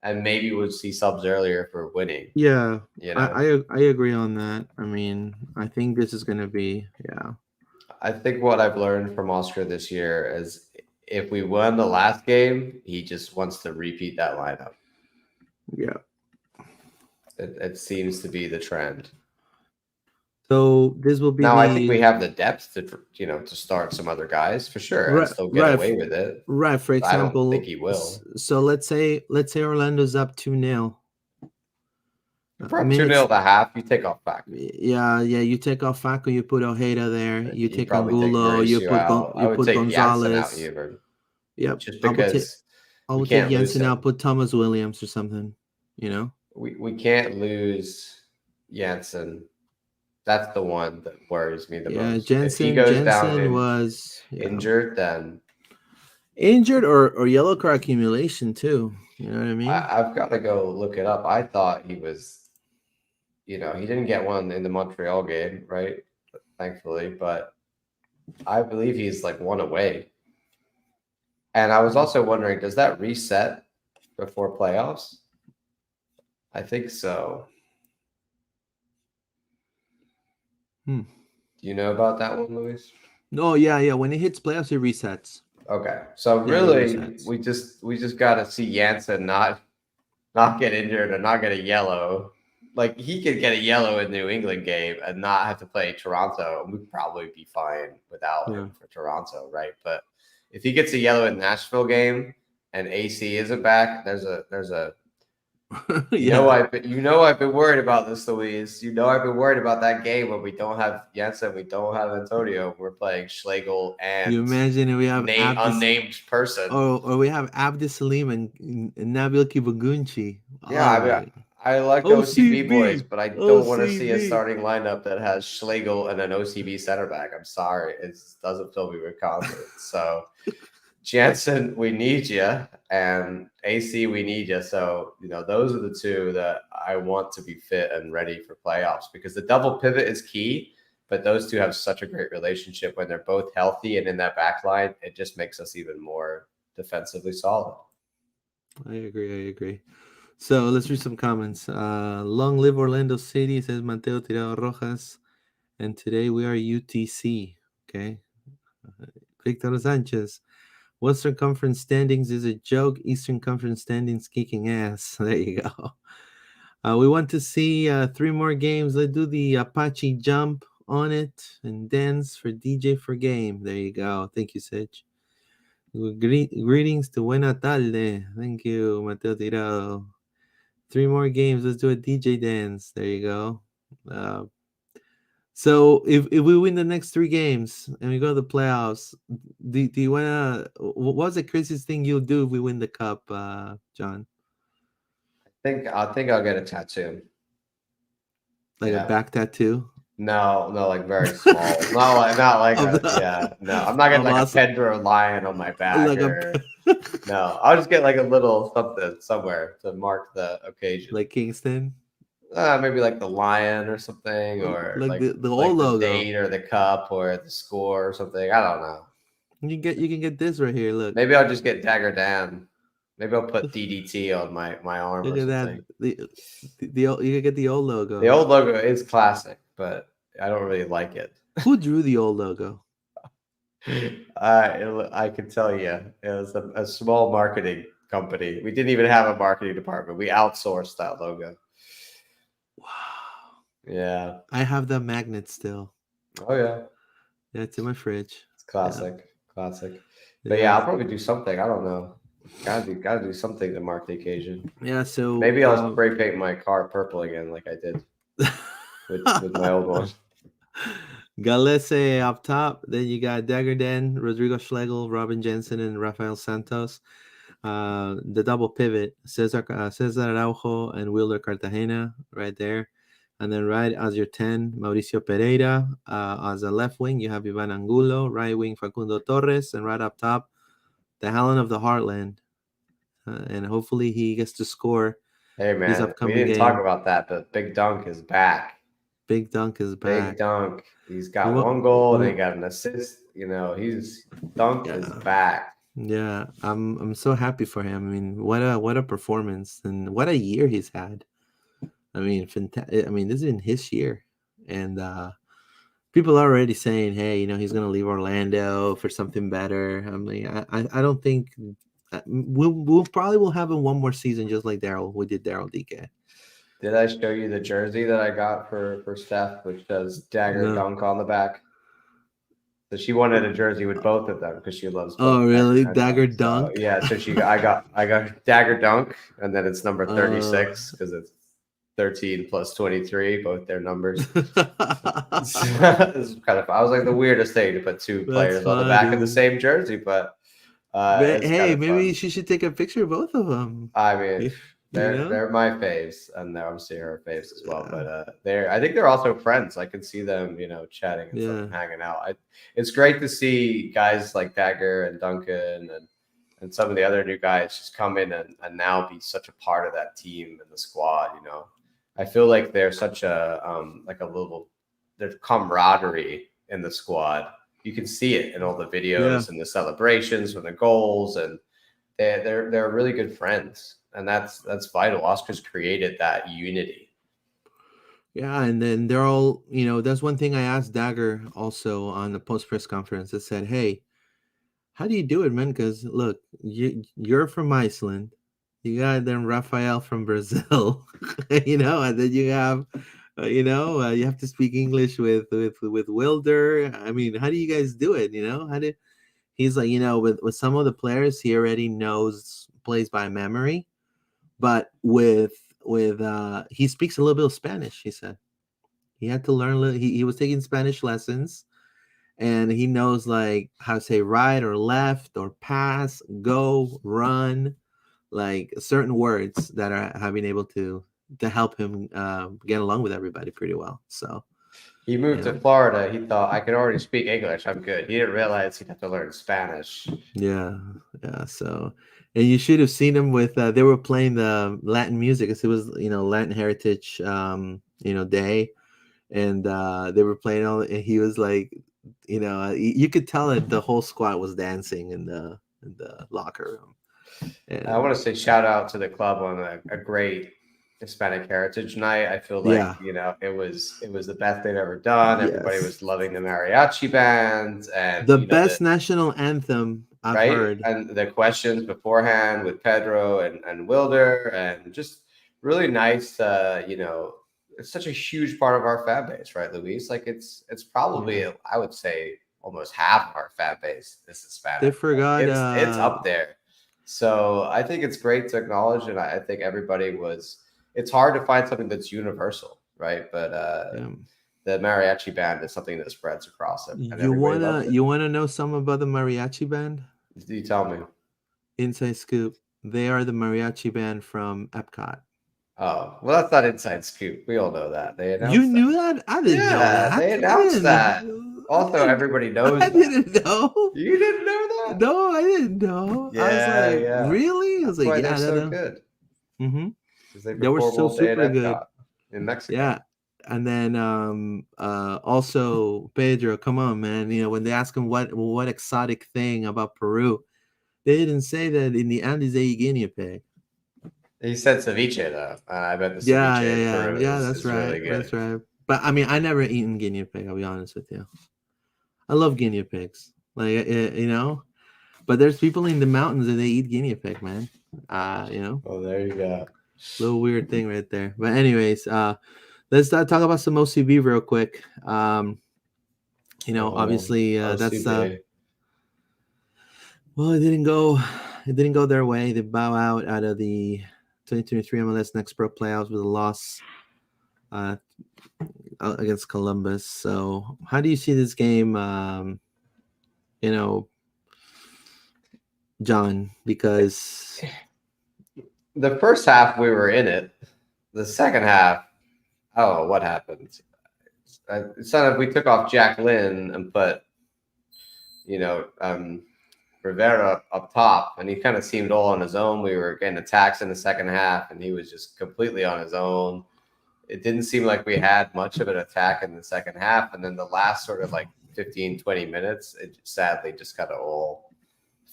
Speaker 2: and maybe we'll see subs earlier for winning.
Speaker 1: Yeah,
Speaker 2: You know,
Speaker 1: I agree on that. I mean, I think this is gonna be
Speaker 2: I think what I've learned from Oscar this year is if we won the last game, he just wants to repeat that lineup.
Speaker 1: yeah.
Speaker 2: It seems to be the trend.
Speaker 1: So this will be
Speaker 2: Now, I think we
Speaker 1: the
Speaker 2: have the depth to start some other guys for sure and
Speaker 1: right,
Speaker 2: still get
Speaker 1: right,
Speaker 2: away with it.
Speaker 1: right. For
Speaker 2: I don't think
Speaker 1: example,
Speaker 2: he will.
Speaker 1: so let's say Orlando's up 2-0.
Speaker 2: If
Speaker 1: I
Speaker 2: we're up
Speaker 1: mean,
Speaker 2: 2-0
Speaker 1: it's
Speaker 2: at the half, you take off back.
Speaker 1: yeah. You take off Faco, you put Ojeda there. You
Speaker 2: You
Speaker 1: take
Speaker 2: probably take
Speaker 1: Angulo,
Speaker 2: Mauricio out. I
Speaker 1: you
Speaker 2: would
Speaker 1: put
Speaker 2: take Jansen out
Speaker 1: Gonzalez.
Speaker 2: even,
Speaker 1: Yep,
Speaker 2: just
Speaker 1: I would take
Speaker 2: because
Speaker 1: I
Speaker 2: we
Speaker 1: would take
Speaker 2: can't lose
Speaker 1: Jensen out,
Speaker 2: him.
Speaker 1: put Thomas Williams or something. You know.
Speaker 2: We can't lose Jansen. That's the one that worries me the
Speaker 1: Yeah,
Speaker 2: most. If he goes down
Speaker 1: Jensen was
Speaker 2: injured, then
Speaker 1: injured or yellow card accumulation too. You know what I mean?
Speaker 2: I've got to go look it up. I thought he was, he didn't get one in the Montreal game, right? Thankfully, but I believe he's like one away. And I was also wondering, does that reset before playoffs? I think so.
Speaker 1: Hmm.
Speaker 2: Do you know about that one, Luis?
Speaker 1: No, yeah. When it hits playoffs, it resets.
Speaker 2: Okay, so
Speaker 1: Yeah, it
Speaker 2: really,
Speaker 1: resets.
Speaker 2: we just got to see Jansen not get injured or not get a yellow. Like he could get a yellow in the New England game and not have to play Toronto, and we'd probably be fine without him for Toronto, right? But if he gets a yellow in the Nashville game and AC isn't back, there's a I've been worried about this, Luis. I've been worried about that game when we don't have Jansen, we don't have Antonio. We're playing Schlegel and
Speaker 1: You imagine if we have
Speaker 2: unnamed person.
Speaker 1: or we have Abdi Salim and Nabil Kibagunchi.
Speaker 2: Yeah, I like OCB boys, but I don't want to see a starting lineup that has Schlegel and an OCB center back. I'm sorry, it doesn't fill me with confidence. So, Jansen, we need you, and AC, we need you. So, those are the two that I want to be fit and ready for playoffs because the double pivot is key. But those two have such a great relationship when they're both healthy and in that back line. It just makes us even more defensively solid.
Speaker 1: I agree. So let's read some comments. Long live Orlando City, says Mateo Tirado Rojas. And today we are UTC. Okay. Victor Sanchez. Western Conference standings is a joke. Eastern Conference standings kicking ass. There you go. We want to see 3 more games. Let's do the Apache jump on it and dance for DJ for game. There you go. Thank you, Sitch. Greetings to Buena Tarde. Thank you, Mateo Tirado. 3 more games. Let's do a DJ dance. There you go. So if we win the next 3 games and we go to the playoffs, do you wanna? What's the craziest thing you'll do if we win the cup, John?
Speaker 2: I think I'll get a tattoo.
Speaker 1: Like a back tattoo?
Speaker 2: No, like very small. not like no. I'm not getting like a Pedro lion on my back. No, I'll just get like a little something somewhere to mark the occasion.
Speaker 1: Like Kingston?
Speaker 2: Maybe like the lion or something, or
Speaker 1: like the old logo,
Speaker 2: the date or the cup or the score or something. I don't know.
Speaker 1: You can get this right here. Look.
Speaker 2: Maybe I'll just get Dagger Dan. Maybe I'll put DDT on my arm.
Speaker 1: Look
Speaker 2: or
Speaker 1: at
Speaker 2: something.
Speaker 1: that. You can get the old logo.
Speaker 2: The old logo is classic, but I don't really like it.
Speaker 1: Who drew the old logo?
Speaker 2: I can tell you, it was a small marketing company. We didn't even have a marketing department. We outsourced that logo.
Speaker 1: Wow.
Speaker 2: Yeah.
Speaker 1: I have the magnet still.
Speaker 2: Oh yeah.
Speaker 1: Yeah, it's in my fridge.
Speaker 2: It's classic. But yeah, I'll probably do something. I don't know. Gotta do something to mark the occasion.
Speaker 1: Yeah, so
Speaker 2: maybe I'll spray paint my car purple again, like I did with my old one.
Speaker 1: Galese up top. Then you got Dagger Den, Rodrigo Schlegel, Robin Jensen, and Rafael Santos. The double pivot, Cesar Araujo and Wilder Cartagena right there. And then right as your 10, Mauricio Pereira. As a left wing, you have Ivan Angulo. Right wing, Facundo Torres. And right up top, the Helen of the Heartland. And hopefully he gets to score.
Speaker 2: Hey, man, we didn't talk about that, but Big Dunk is back.
Speaker 1: Big Dunk is back.
Speaker 2: Big Dunk. He's got 1 goal and he got an assist. Dunk is back.
Speaker 1: Yeah, I'm so happy for him. I mean, what a performance and what a year he's had. I mean, I mean, this is in his year, and people are already saying, "Hey, he's gonna leave Orlando for something better." I mean, I don't think we'll probably will have him one more season, just like Daryl. We did Daryl DK.
Speaker 2: Did I show you the jersey that I got for Steph, which says Dagger
Speaker 1: No.
Speaker 2: Dunk on the back? So she wanted a jersey with both of them because she loves both
Speaker 1: Oh,
Speaker 2: Dagger
Speaker 1: really?
Speaker 2: and
Speaker 1: Dagger
Speaker 2: Dunk. So
Speaker 1: Dunk?
Speaker 2: yeah, so I got Dagger Dunk, and then it's number
Speaker 1: Uh,
Speaker 2: 36 because it's 13 plus 23, both their numbers. It's kind of. I was like the weirdest thing to put two
Speaker 1: That's
Speaker 2: players on the back of the
Speaker 1: funny.
Speaker 2: same jersey, but it's kind
Speaker 1: Hey,
Speaker 2: of
Speaker 1: maybe
Speaker 2: fun.
Speaker 1: she should take a picture of both of them.
Speaker 2: I mean,
Speaker 1: You know?
Speaker 2: they're my faves, and they're obviously her faves as well.
Speaker 1: Yeah.
Speaker 2: But they're I think they're also friends. I can see them, chatting and stuff
Speaker 1: Yeah.
Speaker 2: and hanging out. It's great to see guys like Dagger and Duncan and some of the other new guys just come in and now be such a part of that team and the squad. I feel like they're such a like a little there's camaraderie in the squad. You can see it in all the
Speaker 1: Yeah.
Speaker 2: videos and the celebrations when the goals and they're really good friends, and that's vital. Oscar's created that unity.
Speaker 1: Yeah, and then they're all, that's one thing I asked Dagger also on the post press conference. I said, "Hey, how do you do it, man? Because look, you're from Iceland, you got then Rafael from Brazil, and then you have, you have to speak English with Wilder. I mean, how do you guys do it? How do he's like, with some of the players, he already knows plays by memory, but with he speaks a little bit of Spanish. He said he had to learn. He was taking Spanish lessons, and he knows like how to say right or left or pass, go, run, like certain words that have been able to help him get along with everybody pretty well. So
Speaker 2: He
Speaker 1: you
Speaker 2: moved to
Speaker 1: know,
Speaker 2: Florida. He thought I could already speak English. I'm good. He didn't realize he'd have to learn Spanish.
Speaker 1: yeah, yeah. So, and you should have seen him with. They were playing the Latin music. 'Cause it was Latin Heritage Day, and they were playing all. And he was like, you could tell that the whole squad was dancing in the locker room.
Speaker 2: I
Speaker 1: And
Speaker 2: want to say shout out to the club on a great Hispanic Heritage Night. I feel like
Speaker 1: yeah,
Speaker 2: it was the best they've ever done. Everybody
Speaker 1: yes,
Speaker 2: was loving the mariachi bands, and
Speaker 1: the
Speaker 2: the
Speaker 1: best national anthem I've
Speaker 2: right
Speaker 1: heard.
Speaker 2: and the questions beforehand with Pedro and Wilder, and just really nice. It's such a huge part of our fan base, right, Luis? Like it's probably
Speaker 1: Yeah,
Speaker 2: I would say almost half of our fan base is
Speaker 1: they
Speaker 2: Hispanic. Like
Speaker 1: forgot.
Speaker 2: it's up there. So I think it's great to acknowledge, and I think everybody was. It's hard to find something that's universal, right? But
Speaker 1: Um,
Speaker 2: the mariachi band is something that spreads across it, and
Speaker 1: you
Speaker 2: everybody
Speaker 1: wanna
Speaker 2: loves it.
Speaker 1: you wanna know something about the mariachi band?
Speaker 2: You tell me.
Speaker 1: Inside scoop. They are the mariachi band from Epcot.
Speaker 2: Oh, well, that's not inside scoop. We all know that. They
Speaker 1: You
Speaker 2: announced that.
Speaker 1: knew that? I didn't know
Speaker 2: Yeah,
Speaker 1: that.
Speaker 2: they
Speaker 1: I
Speaker 2: announced
Speaker 1: didn't.
Speaker 2: that.
Speaker 1: I
Speaker 2: Also,
Speaker 1: didn't.
Speaker 2: everybody
Speaker 1: I
Speaker 2: knows that.
Speaker 1: didn't know.
Speaker 2: You didn't know that?
Speaker 1: No, I didn't know. I was
Speaker 2: Yeah,
Speaker 1: like,
Speaker 2: yeah.
Speaker 1: really? I was
Speaker 2: That's
Speaker 1: like,
Speaker 2: why they're
Speaker 1: yeah,
Speaker 2: so good
Speaker 1: mm-hmm.
Speaker 2: because they
Speaker 1: They were
Speaker 2: perform
Speaker 1: so
Speaker 2: all day at
Speaker 1: super good.
Speaker 2: Epcot in Mexico.
Speaker 1: Yeah. And then also Pedro, come on, man. When they ask him what exotic thing about Peru, they didn't say that in the Andes they eat guinea pig.
Speaker 2: He said ceviche though. I bet the
Speaker 1: Yeah,
Speaker 2: ceviche
Speaker 1: yeah,
Speaker 2: in
Speaker 1: yeah,
Speaker 2: Peru
Speaker 1: yeah.
Speaker 2: is
Speaker 1: That's
Speaker 2: is really
Speaker 1: right.
Speaker 2: good.
Speaker 1: That's right. But I mean, I never eaten guinea pig. I'll be honest with you. I love guinea pigs. Like but there's people in the mountains and they eat guinea pig, man.
Speaker 2: Oh, there you go.
Speaker 1: Little weird thing right there. But anyways, let's talk about some OCB real quick.
Speaker 2: Oh,
Speaker 1: Obviously, that's
Speaker 2: OCB.
Speaker 1: well, it didn't go their way. They bow out of the 2023 MLS Next Pro playoffs with a loss uh, against Columbus. So, how do you see this game? You know, John, because
Speaker 2: The first half we were in it. The second half, I don't know what happened. It sounded like we took off Jack Lynn and put, you know, Rivera up top, and he kind of seemed all on his own. We were getting attacks in the second half, and he was just completely on his own. It didn't seem like we had much of an attack in the second half. And then the last sort of like 15, 20 minutes, it sadly just kind of all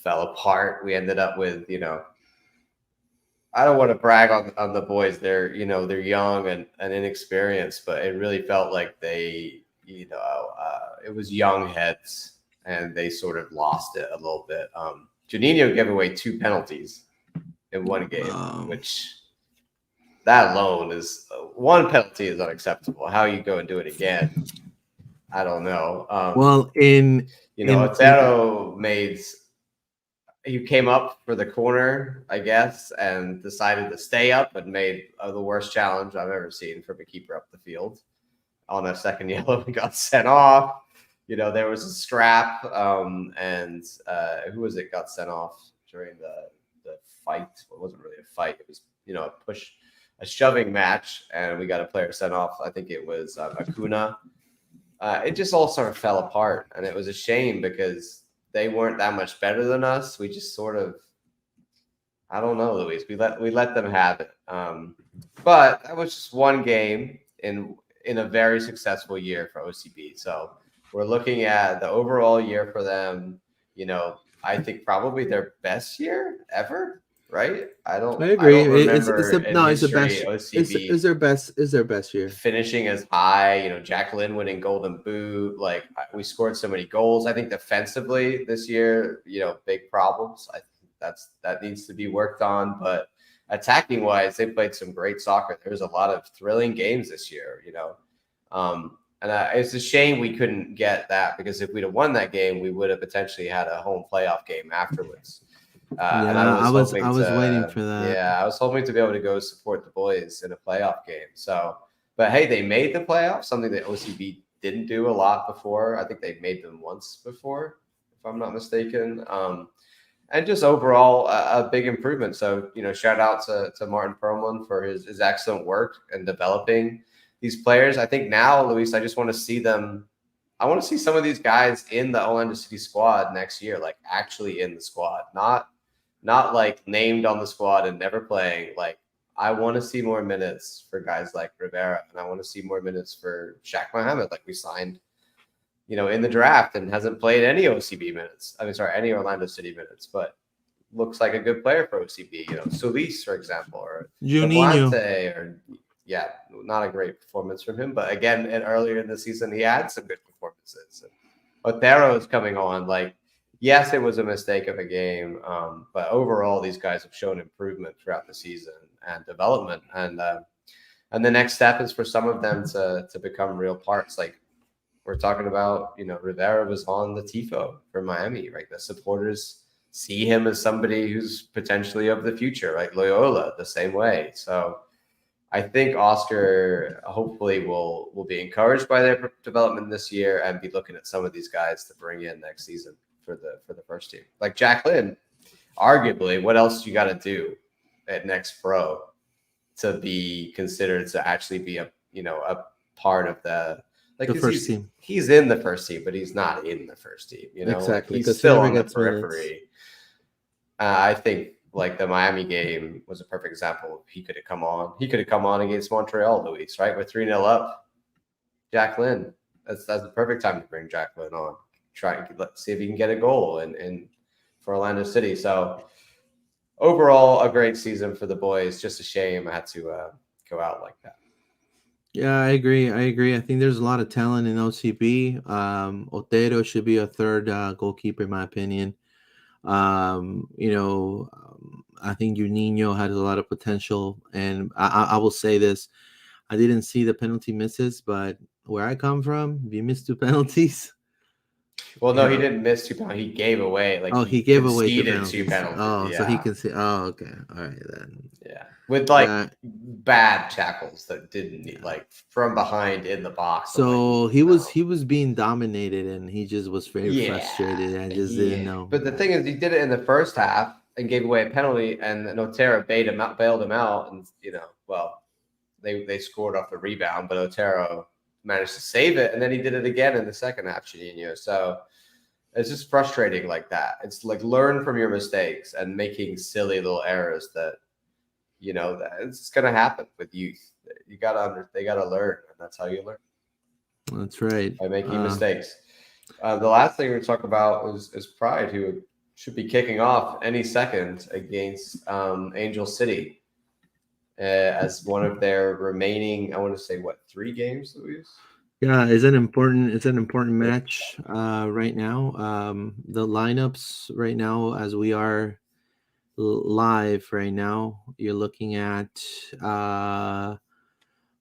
Speaker 2: fell apart. We ended up with, I don't want to brag on the boys. They're young and inexperienced, but it really felt like they, it was young heads and they sort of lost it a little bit. Juninho gave away 2 penalties in one game, which that alone is 1 penalty is unacceptable. How you go and do it again, I don't know. Otero he came up for the corner, I guess, and decided to stay up and made the worst challenge I've ever seen from a keeper up the field. On a second yellow, he got sent off. There was a scrap, and who was it got sent off during the fight? Well, it wasn't really a fight. It was, a shoving match, and we got a player sent off. I think it was Acuna. It just all sort of fell apart, and it was a shame because they weren't that much better than us. We just sort of, I don't know, Luis. We let them have it. But that was just one game in a very successful year for OCB. So we're looking at the overall year for them. I think probably their best year ever. Right? I agree.
Speaker 1: I don't remember it's the best. OCB is their best year.
Speaker 2: Finishing as high, Jack Lynn winning Golden Boot. Like, we scored so many goals. I think defensively this year, big problems. I think that needs to be worked on. But attacking wise, they played some great soccer. There was a lot of thrilling games this year. And it's a shame we couldn't get that, because if we'd have won that game, we would have potentially had a home playoff game afterwards. And I was
Speaker 1: waiting for that.
Speaker 2: Yeah, I was hoping to be able to go support the boys in a playoff game. So, but hey, they made the playoffs, something that OCB didn't do a lot before. I think they made them once before, if I'm not mistaken. And just overall, a big improvement. So, shout out to Martin Perlman for his excellent work in developing these players. I think now, Luis, I just want to see them. I want to see some of these guys in the Orlando City squad next year, like actually in the squad, not like named on the squad and never playing. Like, I want to see more minutes for guys like Rivera, and I want to see more minutes for Shaq Mohammed, like we signed, in the draft, and hasn't played any OCB minutes. Any Orlando City minutes, but looks like a good player for OCB. Solis, for example, or
Speaker 1: Juninho,
Speaker 2: or not a great performance from him, but again, and earlier in the season, he had some good performances. Otero is coming on, like. Yes, it was a mistake of a game, but overall, these guys have shown improvement throughout the season and development. And the next step is for some of them to become real parts. Like we're talking about, Rivera was on the TIFO for Miami, right? The supporters see him as somebody who's potentially of the future, right? Loyola, the same way. So I think Oscar hopefully will be encouraged by their development this year and be looking at some of these guys to bring in next season for the first team. Like Jack Lynn, arguably, what else you got to do at Next Pro to be considered to actually be a part of the
Speaker 1: first team?
Speaker 2: He's in the first team, but he's not in the first team.
Speaker 1: Exactly.
Speaker 2: He's still on the periphery. I think like the Miami game was a perfect example. He could have come on. He could have come on against Montreal, Luis, right? We're 3-0 up. Jack Lynn. That's the perfect time to bring Jack Lynn on. Let's see if he can get a goal in for Orlando City. So overall, a great season for the boys. Just a shame I had to go out like that.
Speaker 1: Yeah, I agree. I think there's a lot of talent in OCB. Otero should be a third goalkeeper, in my opinion. I think Juninho has a lot of potential. And I will say this. I didn't see the penalty misses, but where I come from, if you miss 2 penalties.
Speaker 2: Well, no, he didn't miss 2 penalties. He gave away
Speaker 1: he gave away
Speaker 2: 2 penalties.
Speaker 1: Oh, yeah. So he can see. Oh, okay. All right then.
Speaker 2: Yeah, with bad tackles that didn't need from behind in the box.
Speaker 1: So he was being dominated, and he just was very frustrated and just didn't know.
Speaker 2: But the thing is, he did it in the first half and gave away a penalty, and Otero bailed him out, and they scored off the rebound, but Otero managed to save it, and then he did it again in the second half, Juninho. So it's just frustrating like that. It's like learn from your mistakes and making silly little errors that that it's going to happen with youth. They got to learn, and that's how you learn.
Speaker 1: That's right.
Speaker 2: By making mistakes. The last thing we talk about is Pride, who should be kicking off any second against Angel City as one of their remaining, I want to say, 3 games, Luis?
Speaker 1: Yeah, it's an important match right now. The lineups right now, as we are live right now, you're looking at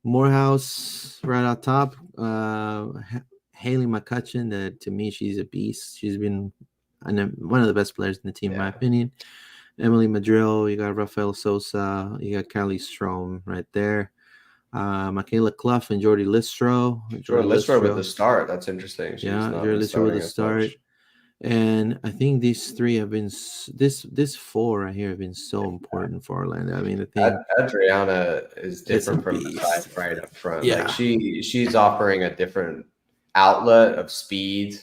Speaker 1: Morehouse right out top. Haley McCutcheon, that to me, she's a beast. She's been one of the best players in the team, in my opinion. Emily Madrill, you got Rafael Sosa, you got Callie Strom right there. Michaela Clough and Jordy Listro.
Speaker 2: Jordy Listro with the start. That's interesting.
Speaker 1: She's Jordy Listro with the start. And I think these three have been this 4 right here have been so important for Orlando. I mean, I think
Speaker 2: Adriana is different from the right up front.
Speaker 1: Yeah,
Speaker 2: like she's offering a different outlet of speed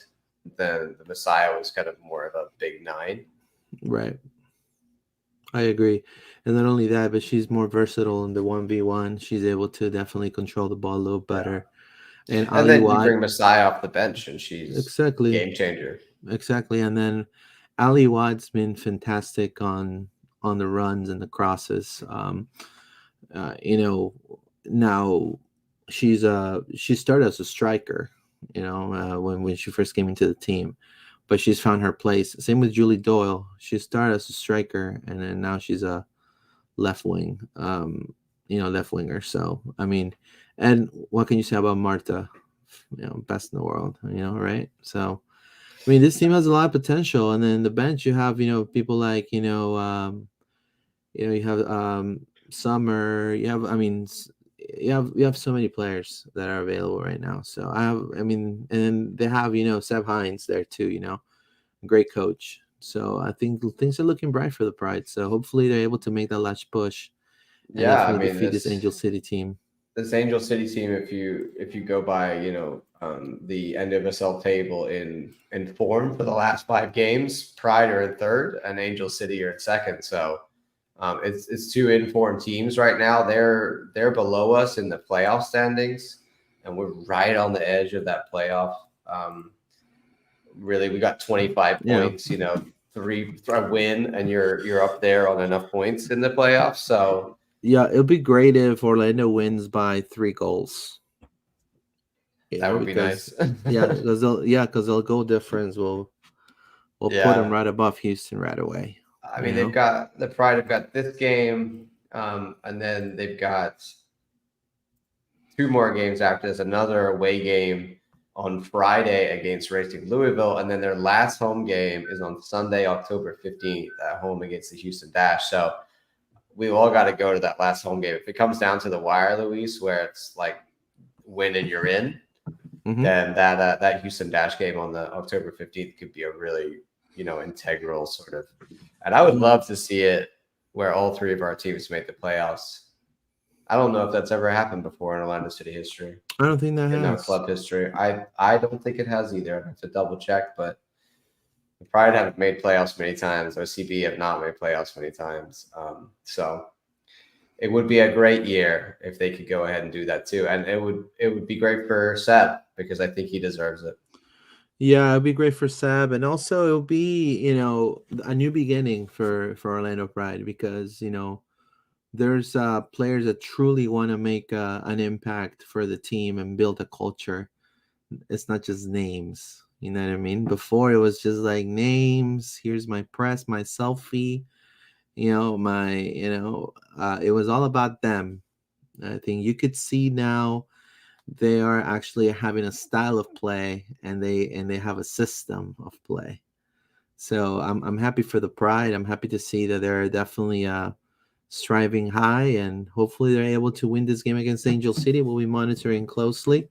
Speaker 2: than the Messiah was kind of more of a big 9.
Speaker 1: Right. I agree. And not only that, but she's more versatile in the 1v1. She's able to definitely control the ball a little better.
Speaker 2: And then you bring Messiah off the bench, and she's game changer.
Speaker 1: Exactly. And then Ali Watt's been fantastic on the runs and the crosses. Now she started as a striker, when she first came into the team, but she's found her place. Same with Julie Doyle. She started as a striker, and then now she's a left wing, left winger. So, I mean, and what can you say about Marta? Best in the world, right? So, I mean, this team has a lot of potential. And then the bench, you have, people like, you have Summer. You have so many players that are available right now. So and then they have, Seb Hines there too, great coach. So I think things are looking bright for the Pride. So hopefully they're able to make that last push and definitely defeat this Angel City team.
Speaker 2: This Angel City team, if you go by, the NWSL table in form for the last 5 games, Pride are in 3rd and Angel City are in 2nd. So it's 2 informed teams right now. They're below us in the playoff standings, and we're right on the edge of that playoff. Really, we got 25 points. 3 win, and you're up there on enough points in the playoffs. So
Speaker 1: yeah, it'll be great if Orlando wins by 3 goals.
Speaker 2: That would be nice.
Speaker 1: because they'll goal difference will put them right above Houston right away.
Speaker 2: I mean, they've got the Pride have got this game, and then they've got 2 more games after this. Another away game on Friday against Racing Louisville, and then their last home game is on Sunday, October 15th, at home against the Houston Dash. So we all got to go to that last home game. If it comes down to the wire, Luis, where it's like win and you're in, then that Houston Dash game on the October 15th could be a really integral sort of. And I would love to see it where all 3 of our teams make the playoffs. I don't know if that's ever happened before in Orlando City history.
Speaker 1: I don't think that has.
Speaker 2: In our club history. I don't think it has either. I have to double check, but the Pride haven't made playoffs many times. OCB have not made playoffs many times. So it would be a great year if they could go ahead and do that too. And it would be great for Seb, because I think he deserves it.
Speaker 1: Yeah, it'd be great for Seb, and also it'll be, a new beginning for Orlando Pride, because, there's players that truly want to make an impact for the team and build a culture. It's not just names, you know what I mean? Before it was just like names. Here's my press, my selfie, it was all about them. I think you could see now they are actually having a style of play, and they have a system of play. So I'm happy for the Pride. I'm happy to see that they're definitely striving high, and hopefully they're able to win this game against Angel City. We'll be monitoring closely,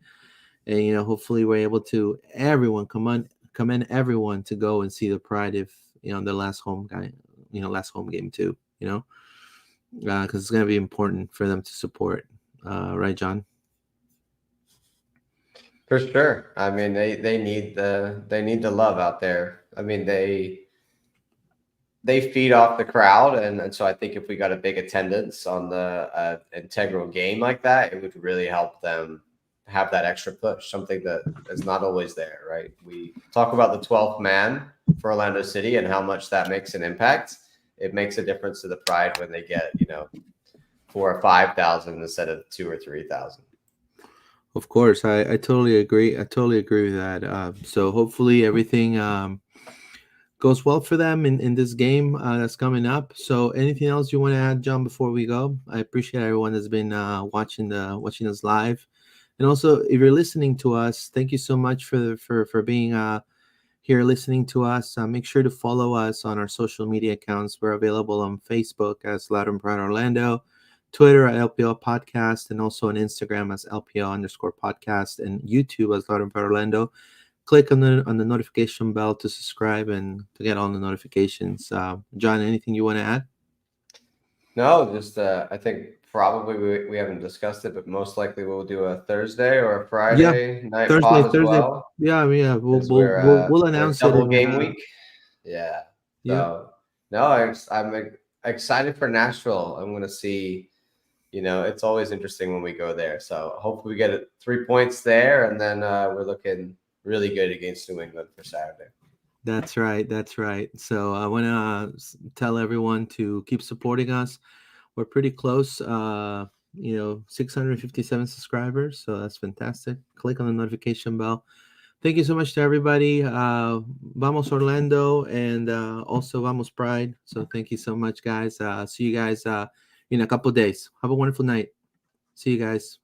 Speaker 1: and hopefully we're able to commend everyone to go and see the Pride if their last home game too. Because it's going to be important for them to support, right, John?
Speaker 2: For sure. I mean, they need the love out there. I mean, they feed off the crowd, and so I think if we got a big attendance on the integral game like that, it would really help them have that extra push, something that is not always there, right? We talk about the 12th man, for Orlando City and how much that makes an impact, it makes a difference to the Pride when they get 4,000 or 5,000 instead of 2,000 or 3,000.
Speaker 1: Of course, I totally agree. I totally agree with that. So hopefully everything goes well for them in this game that's coming up. So anything else you want to add, John, before we go? I appreciate everyone that's been watching us live, and also if you're listening to us, thank you so much for being here listening to us. Make sure to follow us on our social media accounts. We're available on Facebook as Loud and Proud Orlando, Twitter at LPL Podcast, and also on Instagram as LPL_podcast, and YouTube as Loud and Proud Orlando. Click on the notification bell to subscribe and to get all the notifications. John, anything you want to add?
Speaker 2: No, just I think probably we haven't discussed it, but most likely we'll do a Thursday or a Friday night pod as well.
Speaker 1: Yeah. We'll announce
Speaker 2: double
Speaker 1: it
Speaker 2: game week. Yeah. So no, I'm excited for Nashville. I'm going to see. It's always interesting when we go there. So hopefully we get 3 points there, and then we're looking really good against New England for Saturday.
Speaker 1: That's right. So I want to tell everyone to keep supporting us. We're pretty close, 657 subscribers. So that's fantastic. Click on the notification bell. Thank you so much to everybody. Vamos Orlando, and also Vamos Pride. So thank you so much, guys. See you guys in a couple of days. Have a wonderful night. See you guys.